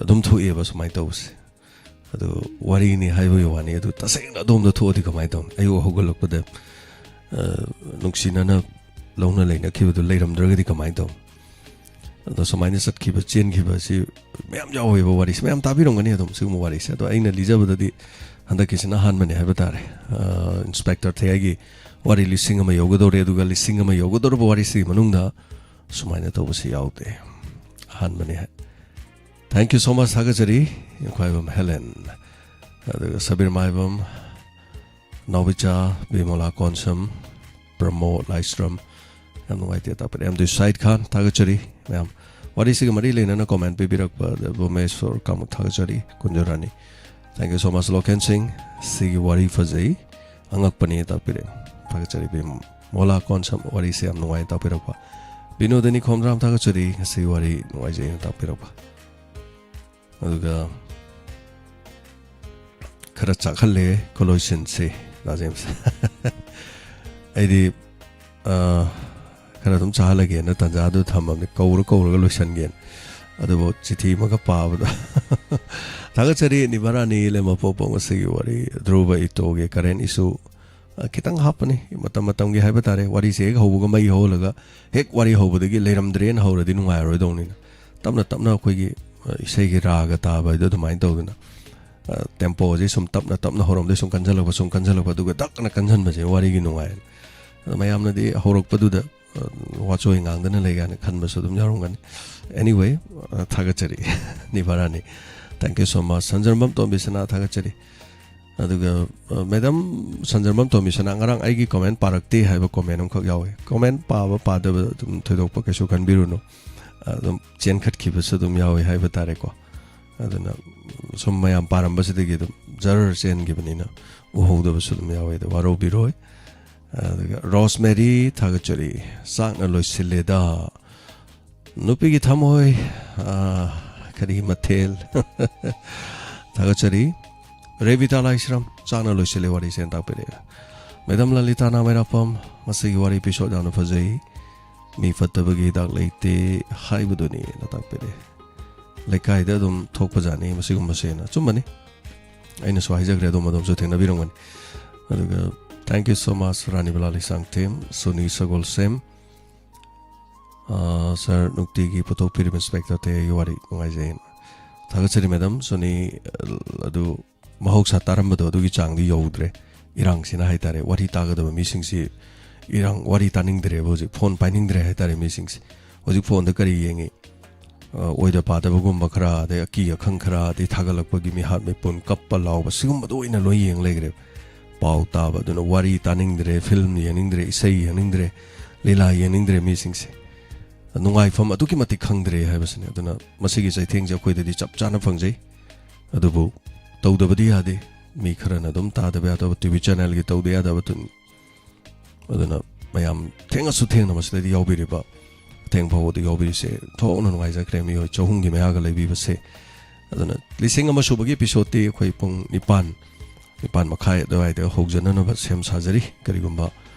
Speaker 3: ꯑꯗꯨꯝ ꯊꯣꯛꯑꯦꯕ ꯁꯨꯃꯥꯏꯅ ꯇꯧꯕꯁꯦ ꯑꯗꯣ ꯋꯥꯔꯤꯅꯤ ꯍꯥꯏꯕꯒꯤ ꯋꯥꯅꯤ ꯑꯗꯨ ꯇꯁꯦꯡꯅ ꯑꯗꯣꯝꯗ ꯊꯣꯛꯑꯗꯤ ꯀꯃꯥꯏꯅ ꯇꯧꯅꯤ ꯑꯌꯨꯛ ꯍꯧꯒꯠꯂꯛꯄꯗ ꯅꯨꯡꯁꯤꯅꯅ ꯂꯧꯅ ꯂꯩꯅꯈꯤꯕꯗꯨ ꯂꯩꯔꯝꯗ꯭ꯔꯒꯗꯤ ꯀꯃꯥꯏꯅ ꯇꯧꯅꯤ ꯑꯗꯣ ꯁꯨꯃꯥꯏꯅ ꯆꯠꯈꯤꯕ ꯆꯦꯟꯈꯤꯕ ꯑꯁꯤ ꯃꯌꯥꯝ ꯌꯥꯎꯋꯦꯕ ꯋꯥꯔꯤꯁꯦ ꯃꯌꯥꯝ ꯇꯥꯕꯤꯔꯝꯒꯅꯤ ꯑꯗꯨꯝ ꯁꯤꯒꯨꯝꯕ ꯋꯥꯔꯤꯁꯦ ꯑꯗꯣ ꯑꯩꯅ ꯂꯤꯖꯕꯗꯗꯤ ꯍꯟꯗꯛꯀꯤꯁꯤꯅ ꯑꯍꯥꯟꯕꯅꯦ ꯍꯥꯏꯕ ꯇꯥꯔꯦ ꯏꯟꯁꯄꯦꯛꯇꯔ ꯊꯌꯥꯏꯒꯤ ꯋꯥꯔꯤ 1,000 ꯌꯧꯒꯗꯧꯔꯦ ꯑꯗꯨꯒ 1,000 ꯌꯧꯒꯗꯧꯔꯕ ꯋꯥꯔꯤꯁꯤꯒꯤ ꯃꯅꯨꯡꯗ ꯁꯨꯃꯥꯏꯅ ꯇꯧꯕꯁꯤ ꯌꯥꯎꯗꯦ ꯑꯍꯥꯟꯕꯅꯦ ꯊꯦꯡꯛ ꯌꯨ ꯁꯣ ꯃꯆ ꯊꯥꯒꯠꯆꯔꯤ ꯌꯨꯝꯈꯥꯏꯕꯝ ꯍꯦꯂꯦꯟ ꯑꯗꯨꯒ ꯁꯕꯤꯔ ꯃꯥꯏꯕꯝ ꯅꯥꯎꯕꯤꯆꯥ ꯕꯤꯃꯣꯂꯥ ꯀꯣꯟꯁꯝ ꯄ꯭ꯔꯃꯣꯗ ꯂꯥꯏꯁ꯭ꯔꯝ ꯌꯥꯝ ꯅꯨꯡꯉꯥꯏꯇꯦ ꯇꯥꯛꯄꯗ ꯌꯥꯝ ꯁꯥꯏꯠ ꯈꯥꯟ ꯊꯥꯒꯠꯆꯔꯤ ꯃꯌꯥꯝ ꯋꯥꯔꯤꯁꯤꯒ ꯃꯔꯤ ꯂꯩꯅꯅ ꯀꯣꯃꯦꯟ ꯄꯤꯕꯤꯔꯛꯄ ꯕꯣꯃꯦꯁꯣꯔ ꯀꯥꯃꯨꯛ ꯊꯥꯒꯠꯆꯔꯤ ꯀꯨꯟꯖꯔꯥꯅꯤ ꯊꯦꯡꯛ ꯌꯨ ꯁꯣ ꯃꯆ ꯂꯣꯀꯦꯟ ꯁꯤꯡ ꯁꯤꯒꯤ ꯋꯥꯔꯤ ꯐꯖꯩ ꯑꯉꯛꯄꯅꯤ ꯇꯥꯛꯄꯤꯔꯦ ꯊꯥꯒꯠꯆꯔꯤ ꯕꯤꯃꯣꯂꯥ ꯀꯣꯟꯁꯝ ꯋꯥꯔꯤꯁꯦ ꯌꯥꯝ ꯅꯨꯡꯉꯥꯏ ꯇꯥꯛꯄꯤꯔꯛꯄ ꯕꯤꯅꯣꯗꯅꯤ ꯈꯣꯝꯗ꯭ꯔꯥꯝ ꯊꯥꯒꯠꯆꯔꯤ ꯉꯁꯤ ꯋꯥꯔꯤ ꯅꯨꯡꯉꯥꯏꯖꯩꯅ ꯇꯥꯛꯄꯤꯔꯛꯄ ꯑꯗꯨꯒ ꯈꯔ ꯆꯥꯛꯍꯜꯂꯦ ꯀꯣꯂꯣꯏꯁꯤꯟꯁꯦ ꯔꯥꯖꯦꯝꯁ ꯑꯩꯗꯤ ꯈꯔ ꯑꯗꯨꯝ ꯆꯥꯍꯜꯂꯒꯦꯅ ꯇꯥꯟꯖꯥꯗꯨ ꯊꯝꯃꯕꯅꯤ ꯀꯧꯔꯒ ꯂꯣꯏꯁꯟꯒꯦꯅ ꯑꯗꯨꯕꯨ ꯆꯤꯊꯤ ꯑꯃꯒ ꯄꯥꯕꯗ ꯊꯥꯒꯠꯆꯔꯤ ꯅꯤꯕꯥꯔꯥꯅꯤ ꯂꯦꯝꯃꯄꯣꯛꯄ ꯉꯁꯤꯒꯤ ꯋꯥꯔꯤ ꯙ꯭ꯔꯨꯕ ꯏꯇꯣꯒꯤ ꯀꯔꯦꯟ ꯏꯁꯨ ꯈꯤꯇꯪ ꯍꯥꯞꯄꯅꯤ ꯃꯇꯝꯒꯤ ꯍꯥꯏꯕ ꯇꯥꯔꯦ ꯋꯥꯔꯤꯁꯦ ꯍꯦꯛ ꯍꯧꯕꯒ ꯃꯩ ꯍꯧꯍꯜꯂꯒ ꯍꯦꯛ ꯋꯥꯔꯤ ꯍꯧꯕꯗꯒꯤ ꯂꯩꯔꯝꯗ꯭ꯔꯦꯅ ꯍꯧꯔꯗꯤ ꯅꯨꯡꯉꯥꯏꯔꯣꯏꯗꯧꯅꯤꯅ ꯇꯞꯅ ꯑꯩꯈꯣꯏꯒꯤ ꯏꯁꯩꯒꯤ ꯔꯥꯒ ꯇꯥꯕ ꯍꯥꯏꯗꯣ ꯑꯗꯨꯃꯥꯏꯅ ꯇꯧꯗꯅ ꯇꯦꯝꯄꯣꯁꯦ ꯁꯨꯝ ꯇꯞꯅ ꯍꯧꯔꯝꯗꯩ ꯁꯨꯝ ꯀꯟꯓꯜꯂꯛꯄ ꯑꯗꯨꯒ ꯗꯛꯅ ꯀꯟꯓꯟꯕꯁꯦ ꯋꯥꯔꯤꯒꯤ ꯅꯨꯡꯉꯥꯏ ꯑꯗꯣ ꯃꯌꯥꯝꯅꯗꯤ ꯍꯧꯔꯛꯄꯗꯨꯗ ꯋꯥꯆꯣꯏ ꯉꯥꯡꯗꯅ ꯂꯩ ꯀꯥꯏꯅ ꯈꯟꯕꯁꯨ ꯑꯗꯨꯝ ꯌꯥꯎꯔꯝꯒꯅꯤ ꯑꯦꯅꯤꯋꯦ ꯊꯥꯒꯠꯆꯔꯤ ꯅꯤꯕꯥꯔꯥꯅꯤ ꯊꯦꯡꯛ ꯌꯨ ꯁꯣ ꯃꯆ ꯁꯟꯖꯔꯃꯝ ꯇꯣꯝꯕꯤꯁꯅꯥ ꯊꯥꯒꯠꯆꯔꯤ ꯑꯗꯨꯒ ꯃꯦꯗꯥꯝ ꯁꯟꯖꯔꯃꯝ ꯇꯣꯝꯕꯤꯁꯅꯥ ꯉꯔꯥꯡ ꯑꯩꯒꯤ ꯀꯣꯃꯦꯟ ꯄꯥꯔꯛꯇꯦ ꯍꯥꯏꯕ ꯀꯣꯃꯦꯟ ꯑꯃꯈꯛ ꯌꯥꯎꯋꯤ ꯀꯣꯃꯦꯟ ꯄꯥꯕ ꯄꯥꯗꯕ ꯑꯗꯨꯝ ꯊꯣꯏꯗꯣꯛꯄ ꯀꯩꯁꯨ ꯈꯟꯕꯤꯔꯨꯅꯨ ꯑꯗꯨꯝ ꯆꯦꯟꯈꯠꯈꯤꯕꯁꯨ ꯑꯗꯨꯝ ꯌꯥꯎꯋꯤ ꯍꯥꯏꯕ ꯇꯥꯔꯦꯀꯣ ꯑꯗꯨꯅ ꯁꯨꯝ ꯃꯌꯥꯝ ꯄꯥꯔꯝꯕꯁꯤꯗꯒꯤ ꯑꯗꯨꯝ ꯖꯔ ꯆꯦꯟꯈꯤꯕꯅꯤꯅ ꯎꯍꯧꯗꯕꯁꯨ ꯑꯗꯨꯝ ꯌꯥꯎꯋꯤ ꯑꯗꯣ ꯋꯥꯔꯧꯕꯤꯔꯣꯏ ꯑꯗꯨꯒ ꯔꯣꯁꯃꯦꯔꯤ ꯊꯥꯒꯠꯆꯔꯤ ꯆꯥꯛꯅ ꯂꯣꯏꯁꯤꯜꯂꯦꯗ ꯅꯨꯄꯤꯒꯤ ꯊꯃꯣꯏ ꯀꯔꯤ ꯃꯊꯦꯜ ꯊꯥꯒꯠꯆꯔꯤ ꯔꯦꯕꯤꯇꯥ ꯂꯥꯏꯁ꯭ꯔꯝ ꯆꯥꯛꯅ ꯂꯣꯏꯁꯤꯜꯂꯦ ꯋꯥꯔꯤꯁꯦ ꯇꯥꯛꯄꯤꯔꯛꯑꯦ ꯃꯦꯗꯥꯝ ꯂꯂꯤꯇꯥ ꯅꯥꯃꯩꯔꯥꯄꯝ ꯃꯁꯤꯒꯤ ꯋꯥꯔꯤ ꯏꯄꯤꯁꯣꯗ ꯌꯥꯝꯅ ꯐꯖꯩ ꯃꯤ ꯐꯠꯇꯕꯒꯤ ꯍꯤꯗꯥꯛ ꯂꯩꯇꯦ ꯍꯥꯏꯕꯗꯨꯅꯤꯅ ꯇꯥꯛꯄꯤꯔꯛꯑꯦ ꯂꯩꯀꯥꯏꯗ ꯑꯗꯨꯝ ꯊꯣꯛꯄꯖꯥꯠꯅꯤ ꯃꯁꯤꯒꯨꯝꯕꯁꯦꯅ ꯑꯆꯨꯝꯕꯅꯤ ꯑꯩꯅꯁꯨ ꯍꯥꯏꯖꯈ꯭ꯔꯦ ꯑꯗꯣꯝꯁꯨ ꯊꯦꯡꯅꯕꯤꯔꯝꯒꯅꯤ ꯑꯗꯨꯒ thank you so ꯃꯆ Ranibala ꯂꯤꯁꯥꯡꯊꯦꯝ Sony ꯁꯒꯣꯜꯁꯦꯝ ꯁꯥꯔ ꯅꯨꯡꯇꯤꯒꯤ ꯄꯨꯊꯣꯛꯄꯤꯔꯤꯕ ꯏꯟꯁꯄꯦꯛꯇꯔ ꯇꯦꯒꯤ ꯋꯥꯔꯤ ꯅꯨꯡꯉꯥꯏꯖꯩꯅ ꯊꯥꯒꯠꯆꯔꯤ ꯃꯦꯗꯥꯝ ꯁꯣꯅꯤ ꯑꯗꯨ ꯃꯍꯧꯁꯥ ꯇꯥꯔꯝꯕꯗꯣ ꯑꯗꯨꯒꯤ ꯆꯥꯡꯗꯤ ꯌꯧꯗ꯭ꯔꯦ ꯏꯔꯥꯡꯁꯤꯅ ꯍꯥꯏꯇꯥꯔꯦ ꯋꯥꯔꯤ ꯇꯥꯒꯗꯕ ꯃꯤꯁꯤꯡꯁꯤ ꯋꯥꯔꯤ ꯇꯥꯅꯤꯡꯗ꯭ꯔꯦꯕ ꯍꯧꯖꯤꯛ ꯐꯣꯟ ꯄꯥꯏꯅꯤꯡꯗ꯭ꯔꯦ ꯍꯥꯏꯇꯥꯔꯦ ꯃꯤꯁꯤꯡꯁꯤ ꯍꯧꯖꯤꯛ ꯐꯣꯟꯗ ꯀꯔꯤ ꯌꯦꯡꯉꯤ ꯑꯣꯏꯗ ꯄꯥꯗꯕꯒꯨꯝꯕ ꯈꯔ ꯑꯗꯩ ꯑꯀꯤ ꯑꯈꯪ ꯈꯔ ꯑꯗꯩ ꯊꯥꯒꯠꯂꯛꯄꯒꯤ ꯃꯤꯍꯥꯠ ꯃꯤꯄꯨꯟ ꯀꯞꯄ ꯂꯥꯎꯕ ꯁꯤꯒꯨꯝꯕꯗꯣ ꯑꯣꯏꯅ ꯂꯣꯏ ꯌꯦꯡ ꯂꯩꯈ꯭ꯔꯦ ꯄꯥꯎ ꯇꯥꯕ ꯑꯗꯨꯅ ꯋꯥꯔꯤ ꯇꯥꯅꯤꯡꯗ꯭ꯔꯦ ꯐꯤꯜꯝ ꯌꯦꯡꯅꯤꯡꯗ꯭ꯔꯦ ꯏꯁꯩ ꯌꯦꯡꯅꯤꯡꯗ꯭ꯔꯦ ꯂꯤꯂꯥ ꯌꯦꯡꯅꯤꯡꯗ꯭ꯔꯦ ꯃꯤꯁꯤꯡꯁꯦ ꯅꯨꯡꯉꯥꯏꯐꯝ ꯑꯗꯨꯛꯀꯤ ꯃꯇꯤꯛ ꯈꯪꯗ꯭ꯔꯦ ꯍꯥꯏꯕꯁꯤꯅꯤ ꯑꯗꯨꯅ ꯃꯁꯤꯒꯤ ꯆꯩꯊꯦꯡꯁꯦ ꯑꯩꯈꯣꯏꯗꯗꯤ ꯆꯞ ꯆꯥꯅ ꯐꯪꯖꯩ ꯑꯗꯨꯕꯨ ꯇꯧꯗꯕꯗꯤ ꯌꯥꯗꯦ ꯃꯤ ꯈꯔꯅ ꯑꯗꯨꯝ ꯇꯥꯗꯕ ꯌꯥꯗꯕ ꯇꯤꯚꯤ ꯆꯦꯅꯦꯜꯒꯤ ꯇꯧꯗ ꯌꯥꯗꯕ ꯑꯗꯨꯅ ꯃꯌꯥꯝ ꯊꯦꯡꯉꯁꯨ ꯊꯦꯡꯅ ꯃꯁꯤꯗꯗꯤ ꯌꯥꯎꯕꯤꯔꯤꯕ ꯑꯊꯦꯡ ꯐꯥꯎꯕꯗ ꯌꯥꯎꯕꯤꯔꯤꯁꯦ ꯊꯣꯛꯅ ꯅꯨꯡꯉꯥꯏꯖꯈ꯭ꯔꯦ ꯃꯤꯑꯣꯏ 200ꯒꯤ ꯃꯌꯥꯒ ꯂꯩꯕꯤꯕꯁꯦ ꯑꯗꯨꯅ 1,000 ꯁꯨꯕꯒꯤ ꯑꯦꯄꯤꯁꯣꯗꯇꯤ ꯑꯩꯈꯣꯏ ꯄꯨꯡ 9 ꯃꯈꯥꯏ ꯑꯗꯨꯋꯥꯏꯗ ꯍꯧꯖꯅꯅꯕ ꯁꯦꯝ ꯁꯥꯖꯔꯤ ꯀꯔꯤꯒꯨꯝꯕ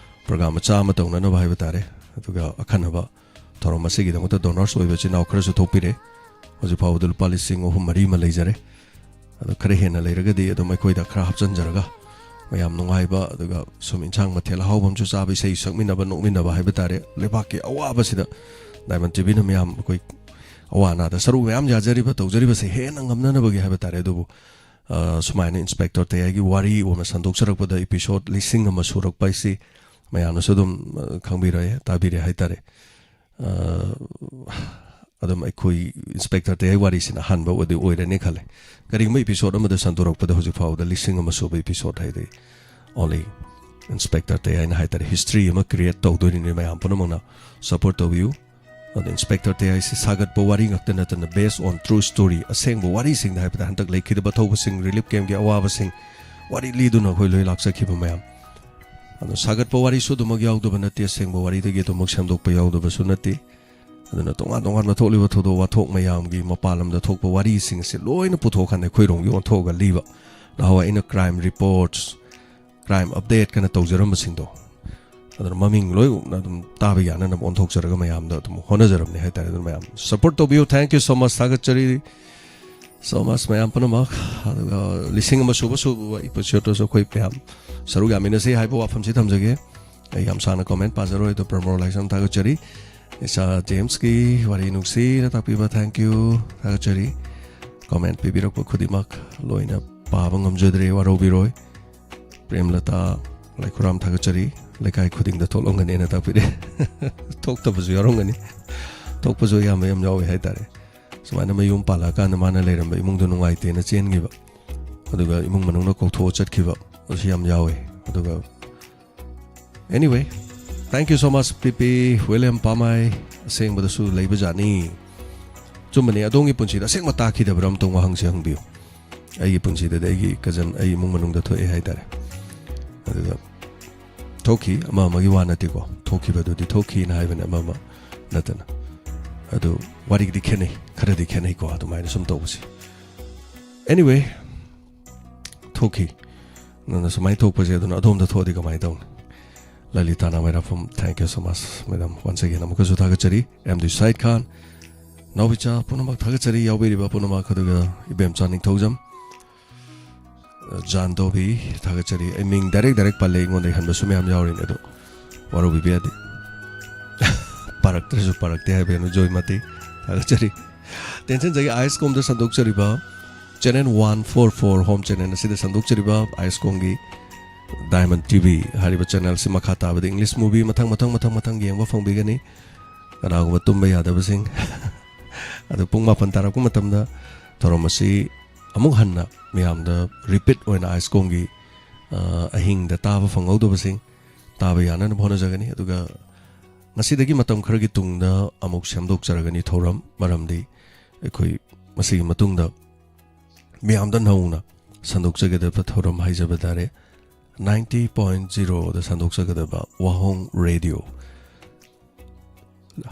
Speaker 3: ꯄ꯭ꯔꯣꯒ꯭ꯔꯥꯝ ꯃꯆꯥ ꯑꯃ ꯇꯧꯅꯅꯕ ꯍꯥꯏꯕ ꯇꯥꯔꯦ ꯑꯗꯨꯒ ꯑꯈꯟꯅꯕ ꯊꯧꯔꯝ ꯑꯁꯤꯒꯤꯗꯃꯛꯇ ꯗꯣꯅꯔꯁ ꯑꯣꯏꯕ ꯏꯆꯤꯟ ꯏꯅꯥꯎ ꯈꯔꯁꯨ ꯊꯣꯛꯄꯤꯔꯦ ꯍꯧꯖꯤꯛ ꯐꯥꯎꯕꯗ ꯂꯨꯄꯥ 3,000-4,000 ꯑꯃ ꯂꯩꯖꯔꯦ ꯑꯗꯣ ꯈꯔ ꯍꯦꯟꯅ ꯂꯩꯔꯒꯗꯤ ꯑꯗꯨꯝ ꯑꯩꯈꯣꯏꯗ ꯈꯔ ꯍꯥꯞꯆꯤꯟꯖꯔꯒ ꯃꯌꯥꯝ ꯅꯨꯡꯉꯥꯏꯕ ꯑꯗꯨꯒ ꯁꯨꯝ ꯏꯟꯁꯥꯡ ꯃꯊꯦꯜ ꯑꯍꯥꯎꯕ ꯑꯃꯁꯨ ꯆꯥꯕ ꯏꯁꯩ ꯁꯛꯃꯤꯟꯅꯕ ꯅꯣꯛꯃꯤꯟꯅꯕ ꯍꯥꯏꯕ ꯇꯥꯔꯦ ꯂꯩꯕꯥꯛꯀꯤ ꯑꯋꯥꯕꯁꯤꯗ ꯗꯥꯏꯃꯟ ꯇꯤꯚꯤꯅ ꯃꯌꯥꯝ ꯑꯩꯈꯣꯏ ꯑꯋꯥ ꯑꯅꯥꯗ ꯁꯔꯨꯛ ꯃꯌꯥꯝ ꯌꯥꯖꯔꯤꯕ ꯇꯧꯖꯔꯤꯕꯁꯦ ꯍꯦꯟꯅ ꯉꯝꯅꯅꯕꯒꯤ ꯍꯥꯏꯕ ꯇꯥꯔꯦ ꯑꯗꯨꯕꯨ ꯁꯨꯃꯥꯏꯅ ꯏꯟꯁꯄꯦꯛꯇꯔ ꯇꯌꯥꯏꯒꯤ ꯋꯥꯔꯤ ꯑꯣꯏꯅ ꯁꯟꯗꯣꯛꯆꯔꯛꯄꯗ ꯏꯄꯤꯁꯣꯗ 1,000 ꯁꯨꯔꯛꯄ ꯍꯥꯏꯁꯤ ꯃꯌꯥꯝꯅꯁꯨ ꯑꯗꯨꯝ ꯈꯪꯕꯤꯔꯛꯑꯦ ꯇꯥꯕꯤꯔꯦ ꯍꯥꯏꯇꯥꯔꯦ ꯑꯗꯨꯝ ꯑꯩꯈꯣꯏ ꯏꯟꯁꯄꯦꯛꯇꯔ ꯇꯌꯥꯏ ꯋꯥꯔꯤꯁꯤꯅ ꯑꯍꯥꯟꯕ ꯑꯣꯏꯔꯅꯤ ꯈꯜꯂꯦ ꯀꯔꯤꯒꯨꯝꯕ ꯏꯄꯤꯁꯣꯗ ꯑꯃꯗ ꯁꯟꯗꯣꯔꯛꯄꯗ ꯍꯧꯖꯤꯛ ꯐꯥꯎꯕꯗ 1,000 ꯁꯨꯕ ꯏꯄꯤꯁꯣꯗ ꯍꯥꯏꯗꯤ ꯑꯣꯟꯂꯤ ꯏꯟꯁꯄꯦꯛꯇꯔ ꯇꯌꯥꯏꯅ ꯍꯥꯏꯇꯥꯔꯦ ꯍꯤꯁꯇ꯭ꯔꯤ ꯑꯃ ꯀ꯭रिꯌꯦꯠ ꯇꯧꯗꯣꯏꯅꯤ ꯃꯌꯥꯝ ꯄꯨꯝꯅꯃꯛꯅ ꯁꯄꯣꯔꯠ ꯇꯧꯕꯤꯌꯨ ꯑꯗꯣ ꯏꯟꯁꯄꯦꯛꯇꯔ ꯇꯌꯥꯏꯁꯤ ꯁꯥꯒꯠꯄ ꯋꯥꯔꯤ ꯉꯥꯛꯇ ꯅꯠꯇꯅ ꯕꯦꯁ ꯑꯣꯟ ꯇ꯭ꯔꯨ ꯁ꯭ꯇꯣꯔꯤ ꯑꯁꯦꯡꯕ ꯋꯥꯔꯤꯁꯤꯡꯗ ꯍꯥꯏꯕꯗ ꯍꯟꯗꯛ ꯂꯩꯈꯤꯗꯕ ꯊꯧꯕꯁꯤꯡ ꯔꯤꯂꯤꯐ ꯀꯦꯝꯞꯒꯤ ꯑꯋꯥꯕꯁꯤꯡ ꯋꯥꯔꯤ ꯂꯤꯗꯨꯅ ꯑꯩꯈꯣꯏ ꯂꯣꯏ ꯂꯥꯛꯆꯈꯤꯕ ꯃꯌꯥꯝ ꯑꯗꯣ ꯁꯥꯒꯠꯄ ꯋꯥꯔꯤꯁꯨ ꯑꯗꯨꯃꯛ ꯌꯥꯎꯗꯕ ꯅꯠꯇꯦ ꯑꯁꯦꯡꯕ ꯋꯥꯔꯤꯗꯒꯤ ꯑꯗꯨꯃꯛ ꯁꯦꯝꯗꯣꯛꯄ ꯌꯥꯎꯗꯕꯁꯨ ꯅꯠꯇꯦ ꯑꯗꯨꯅ ꯇꯣꯉꯥꯟ ꯇꯣꯉꯥꯟꯕ ꯊꯣꯛꯂꯤꯕ ꯊꯧꯗꯣꯛ ꯋꯥꯊꯣꯛ ꯃꯌꯥꯝꯒꯤ ꯃꯄꯥꯟ ꯂꯝꯗ ꯊꯣꯛꯄ ꯋꯥꯔꯤꯁꯤꯡ ꯑꯁꯤ ꯂꯣꯏꯅ ꯄꯨꯊꯣꯛꯀꯥꯟꯗ ꯑꯩꯈꯣꯏꯔꯣꯝꯒꯤ ꯑꯣꯟꯊꯣꯛꯑꯒ ꯂꯤꯕ ꯅꯍꯥꯟꯋꯥꯏ ꯑꯩꯅ ꯀ꯭ꯔꯥꯏꯝ ꯔꯤꯄꯣꯔꯠꯁ ꯀ꯭ꯔꯥꯏꯝ ꯑꯞꯗꯦꯠ ꯀꯩꯅ ꯇꯧꯖꯔꯝꯕꯁꯤꯡꯗꯣ ꯑꯗꯨꯅ ꯃꯃꯤꯡ ꯂꯣꯏꯅ ꯑꯗꯨꯝ ꯇꯥꯕ ꯌꯥꯅꯅꯕ ꯑꯣꯟꯊꯣꯛꯆꯔꯒ ꯃꯌꯥꯝꯗ ꯑꯗꯨꯝ ꯍꯣꯠꯅꯖꯔꯕꯅꯤ ꯍꯥꯏꯇꯥꯔꯦ ꯑꯗꯨꯅ ꯃꯌꯥꯝ ꯁꯄꯣꯔꯠ ꯇꯧꯕꯤꯌꯨ ꯊꯦꯡꯛ ꯌꯨ ꯁꯣ ꯃꯆ ꯊꯥꯒꯠꯆꯔꯤ ꯁꯣ ꯃꯆ ꯃꯌꯥꯝ ꯄꯨꯝꯅꯃꯛ ꯑꯗꯨꯒ 100ꯁꯨꯕ ꯏꯄꯤꯁꯣꯗꯇꯁꯨ ꯑꯩꯈꯣꯏ ꯃꯌꯥꯝ ꯁꯔꯨꯛ ꯌꯥꯃꯤꯟꯅꯁꯤ ꯍꯥꯏꯕ ꯋꯥꯐꯝꯁꯤ ꯊꯝꯖꯒꯦ ꯑꯩ ꯌꯥꯝ ꯁꯥꯡꯅ ꯀꯣꯃꯦꯟ ꯄꯥꯖꯔꯣꯏ ꯑꯗꯣ ꯄ꯭ꯔꯃꯣꯔꯂꯥꯏꯁꯟ ꯊꯥꯒꯠꯆꯔꯤ ꯏꯁꯥ ꯖꯦꯝꯁꯀꯤ ꯋꯥꯔꯤ ꯅꯨꯡꯁꯤꯅ ꯇꯥꯛꯄꯤꯕ ꯊꯦꯡꯛ ꯌꯨ ꯊꯥꯒꯠꯆꯔꯤ ꯀꯣꯃꯦꯟ ꯄꯤꯕꯤꯔꯛꯄ ꯈꯨꯗꯤꯡꯃꯛ ꯂꯣꯏꯅ ꯄꯥꯕ ꯉꯝꯖꯗ꯭ꯔꯦ ꯋꯥꯔꯧꯕꯤꯔꯣꯏ ꯄ꯭ꯔꯦꯝꯂꯇꯥ ꯂꯩꯈꯨꯔꯥꯝ ꯊꯥꯒꯠꯆꯔꯤ ꯂꯩꯀꯥꯏ ꯈꯨꯗꯤꯡꯗ ꯊꯣꯛꯂꯝꯒꯅꯤꯅ ꯇꯥꯛꯄꯤꯔꯦ ꯊꯣꯛꯇꯕꯁꯨ ꯌꯥꯎꯔꯝꯒꯅꯤ ꯊꯣꯛꯄꯁꯨ ꯌꯥꯝ ꯌꯥꯎꯋꯤ ꯍꯥꯏꯇꯥꯔꯦ ꯁꯨꯃꯥꯏꯅ ꯃꯌꯨꯝ ꯄꯥꯜꯂꯛꯑꯀꯥꯟꯗ ꯃꯥꯅ ꯂꯩꯔꯝꯕ ꯏꯃꯨꯡꯗꯣ ꯅꯨꯡꯉꯥꯏꯇꯦꯅ ꯆꯦꯟꯈꯤꯕ ꯑꯗꯨꯒ ꯏꯃꯨꯡ ꯃꯅꯨꯡꯗ ꯀꯧꯊꯣꯛꯑ ꯆꯠꯈꯤꯕ ꯑꯁꯤ ꯌꯥꯝ ꯌꯥꯎꯋꯤ ꯑꯗꯨꯒ anyway thank you so much PP William Pamai ꯑꯁꯦꯡꯕꯗꯁꯨ ꯂꯩꯕꯖꯥꯠꯅꯤ ꯆꯨꯝꯕꯅꯤ ꯑꯗꯣꯝꯒꯤ ꯄꯨꯟꯁꯤꯗ ꯑꯁꯦꯡꯕ ꯇꯥꯈꯤꯗꯕ꯭ꯔꯥ ꯑꯃꯇꯪ ꯋꯥꯍꯪꯁꯦ ꯍꯪꯕꯤꯌꯨ ꯑꯩꯒꯤ ꯄꯨꯟꯁꯤꯗꯗꯤ ꯑꯩꯒꯤ ꯀꯖꯟ ꯑꯩ ꯏꯃꯨꯡ ꯃꯅꯨꯡꯗ ꯊꯣꯛꯑꯦ ꯍꯥꯏꯇꯥꯔꯦ ꯑꯗꯨꯒ ꯊꯣꯛꯈꯤ ꯑꯃ ꯑꯃꯒꯤ ꯋꯥ ꯅꯠꯇꯦꯀꯣ ꯊꯣꯛꯈꯤꯕꯗꯨꯗꯤ ꯊꯣꯛꯈꯤꯅ ꯍꯥꯏꯕꯅꯤ ꯑꯃ ꯑꯃ ꯅꯠꯇꯅ ꯑꯗꯨ ꯋꯥꯔꯤꯒꯤꯗꯤ ꯈꯦꯠꯅꯩ ꯈꯔꯗꯤ ꯈꯦꯠꯅꯩꯀꯣ ꯑꯗꯨꯃꯥꯏꯅ ꯁꯨꯝ ꯇꯧꯕꯁꯤ anywayꯊꯣꯛꯈꯤ ꯅꯪꯅ ꯁꯨꯃꯥꯏꯅ ꯊꯣꯛꯄꯁꯦ ꯑꯗꯨꯅ ꯑꯗꯣꯝꯗ ꯊꯣꯛꯑꯗꯤ ꯀꯃꯥꯏꯅ ꯇꯧꯅꯤ ꯂꯂꯤꯇꯥ ꯅꯥꯃꯩꯔꯥꯐꯝ thank you so much madam once again ꯑꯃꯨꯛꯀꯁꯨ ꯊꯥꯒꯠꯆꯔꯤ ꯑꯦꯝꯗꯤ ꯁꯥꯏꯗ ꯈꯥꯟ ꯅꯥꯎꯕꯤꯆꯥ ꯄꯨꯝꯅꯃꯛ ꯊꯥꯒꯠꯆꯔꯤ ꯌꯥꯎꯕꯤꯔꯤꯕ ꯄꯨꯝꯅꯃꯛ ꯑꯗꯨꯒ ꯏꯕꯦꯝꯆꯥ ꯅꯤꯡꯊꯧꯖꯝ ꯖꯥꯟ ꯗꯣꯕꯤ ꯊꯥꯒꯠꯆꯔꯤ ꯑꯩ ꯃꯤꯡ ꯗꯥꯏꯔꯦꯛ ꯄꯜꯂꯦ ꯑꯩꯉꯣꯟꯗ ꯍꯟꯕꯁꯨ ꯃꯌꯥꯝ ꯌꯥꯎꯔꯤꯅꯦ ꯑꯗꯣ ꯋꯥꯔꯧꯕꯤꯕ ꯌꯥꯗꯦ ꯄꯥꯔꯛꯇ꯭ꯔꯁꯨ ꯄꯥꯔꯛꯇꯦ ꯍꯥꯏꯕꯅ ꯖꯣꯏꯃꯇꯤ ꯊꯥꯒꯠꯆꯔꯤ ꯇꯦꯟꯁꯟꯖꯒꯤ ꯑꯥꯏꯁ ꯀꯣꯝꯗ ꯁꯟꯗꯣꯛꯆꯔꯤꯕ ꯆꯦꯅꯦꯜ 144 ꯍꯣꯝ ꯆꯦꯅꯦꯜ ꯑꯁꯤꯗ ꯁꯟꯗꯣꯛꯆꯔꯤꯕ ꯑꯥꯏꯁ ꯀꯣꯝꯒꯤ ꯗꯥꯏꯃꯟ ꯇꯤꯚꯤ ꯍꯥꯏꯔꯤꯕ ꯆꯦꯅꯦꯜꯁꯤ ꯃꯈꯥ ꯇꯥꯕꯗ ꯏꯪꯂꯤꯁ ꯃꯨꯚꯤ ꯃꯊꯪ ꯌꯦꯡꯕ ꯐꯪꯕꯤꯒꯅꯤ ꯀꯅꯥꯒꯨꯝꯕ ꯇꯨꯝꯕ ꯌꯥꯗꯕꯁꯤꯡ ꯑꯗꯨ ꯄꯨꯡ 9 ꯇꯥꯔꯛꯄ ꯃꯇꯝꯗ ꯊꯧꯔꯝ ꯑꯁꯤ ꯑꯃꯨꯛ ꯍꯟꯅ ꯃꯌꯥꯝꯗ ꯔꯤꯄꯤꯠ ꯑꯣꯏꯅ ꯑꯥꯏꯁ ꯀꯣꯝꯒꯤ ꯑꯍꯤꯡꯗ ꯇꯥꯕ ꯐꯪꯍꯧꯗꯕꯁꯤꯡ ꯇꯥꯕ ꯌꯥꯅꯅꯕ ꯍꯣꯠꯅꯖꯒꯅꯤ ꯑꯗꯨꯒ ꯉꯁꯤꯗꯒꯤ ꯃꯇꯝ ꯈꯔꯒꯤ ꯇꯨꯡꯗ ꯑꯃꯨꯛ ꯁꯦꯝꯗꯣꯛꯆꯔꯒꯅꯤ ꯊꯧꯔꯝ ꯃꯔꯝꯗꯤ ꯑꯩꯈꯣꯏ ꯃꯁꯤꯒꯤ ꯃꯇꯨꯡꯗ ꯃꯌꯥꯝꯗ ꯅꯧꯅ ꯁꯟꯗꯣꯛꯆꯒꯗꯕ ꯊꯧꯔꯝ ꯍꯥꯏꯖꯕ ꯇꯥꯔꯦ 90.0ꯗ ꯁꯟꯗꯣꯛꯆꯒꯗꯕ ꯋꯥꯍꯣꯡ ꯔꯦꯗꯤꯑꯣ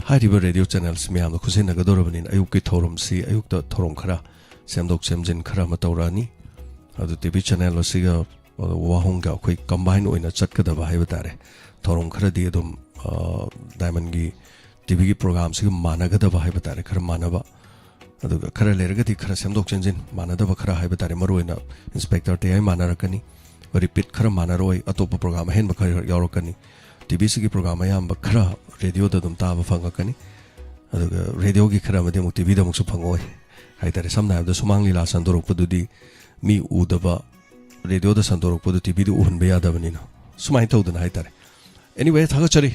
Speaker 3: ꯍꯥꯏꯔꯤꯕ ꯔꯦꯗꯤꯑꯣ ꯆꯦꯅꯦꯜꯁꯤ ꯃꯌꯥꯝꯅ ꯈꯨꯠꯁꯤꯟꯅꯒꯗꯧꯔꯕꯅꯤꯅ ꯑꯌꯨꯛꯀꯤ ꯊꯧꯔꯝꯁꯤ ꯑꯌꯨꯛꯇ ꯊꯧꯔꯝ ꯈꯔ ꯁꯦꯝꯗꯣꯛ ꯁꯦꯝꯖꯤꯟ ꯈꯔ ꯑꯃ ꯇꯧꯔꯛꯑꯅꯤ ꯑꯗꯨ ꯇꯤꯚꯤ ꯆꯦꯅꯦꯜ ꯑꯁꯤꯒ ꯋꯥꯍꯣꯡꯒ ꯑꯩꯈꯣꯏ ꯀꯝꯕꯥꯏꯟ ꯑꯣꯏꯅ ꯆꯠꯀꯗꯕ ꯍꯥꯏꯕ ꯇꯥꯔꯦ ꯊꯧꯔꯝ ꯈꯔꯗꯤ ꯑꯗꯨꯝ ꯗꯥꯏꯃꯟꯒꯤ ꯇꯤꯚꯤꯒꯤ ꯄ꯭ꯔꯣꯒꯥꯝꯁꯤꯒ ꯃꯥꯟꯅꯒꯗꯕ ꯍꯥꯏꯕ ꯇꯥꯔꯦ ꯈꯔ ꯃꯥꯟꯅꯕ ꯑꯗꯨꯒ ꯈꯔ ꯂꯩꯔꯒꯗꯤ ꯈꯔ ꯁꯦꯝꯗꯣꯛ ꯁꯦꯝꯖꯤꯟ ꯃꯥꯟꯅꯗꯕ ꯈꯔ ꯍꯥꯏꯕ ꯇꯥꯔꯦ ꯃꯔꯨꯑꯣꯏꯅ ꯏꯟꯁꯄꯦꯛꯇꯔ ꯇꯦꯌꯥꯏ ꯃꯥꯟꯅꯔꯛꯀꯅꯤ ꯔꯤꯄꯤꯠ ꯈꯔ ꯃꯥꯟꯅꯔꯣꯏ ꯑꯇꯣꯞꯄ ꯄ꯭ꯔꯣꯒꯥꯝ ꯑꯍꯦꯟꯕ ꯈꯔ ꯌꯥꯎꯔꯛꯀꯅꯤ ꯇꯤꯚꯤꯁꯤꯒꯤ ꯄ꯭ꯔꯣꯒꯥꯝ ꯑꯌꯥꯝꯕ ꯈꯔ ꯔꯦꯗꯤꯑꯣꯗ ꯑꯗꯨꯝ ꯇꯥꯕ ꯐꯪꯉꯛꯀꯅꯤ ꯑꯗꯨꯒ ꯔꯦꯗꯤꯑꯣꯒꯤ ꯈꯔ ꯑꯃꯗꯤ ꯑꯃꯨꯛ ꯇꯤꯚꯤꯗ ꯑꯃꯨꯛꯁꯨ ꯐꯪꯉꯣꯏ ꯍꯥꯏꯇꯥꯔꯦ ꯁꯝꯅ ꯍꯥꯏꯔꯕꯗ ꯁꯨꯃꯥꯡ ꯂꯤꯂꯥ ꯁꯟꯗꯣꯔꯛꯄꯗꯨꯗꯤ ꯃꯤ ꯎꯗꯕ ꯔꯦꯗꯤꯑꯣꯗ ꯁꯟꯗꯣꯔꯛꯄꯗꯨ ꯇꯤꯚꯤꯗ ꯎꯍꯟꯕ ꯌꯥꯗꯕꯅꯤꯅ ꯁꯨꯃꯥꯏꯅ ꯇꯧꯗꯅ ꯍꯥꯏꯇꯥꯔꯦ anyway ꯊꯥꯒꯠꯆꯔꯤ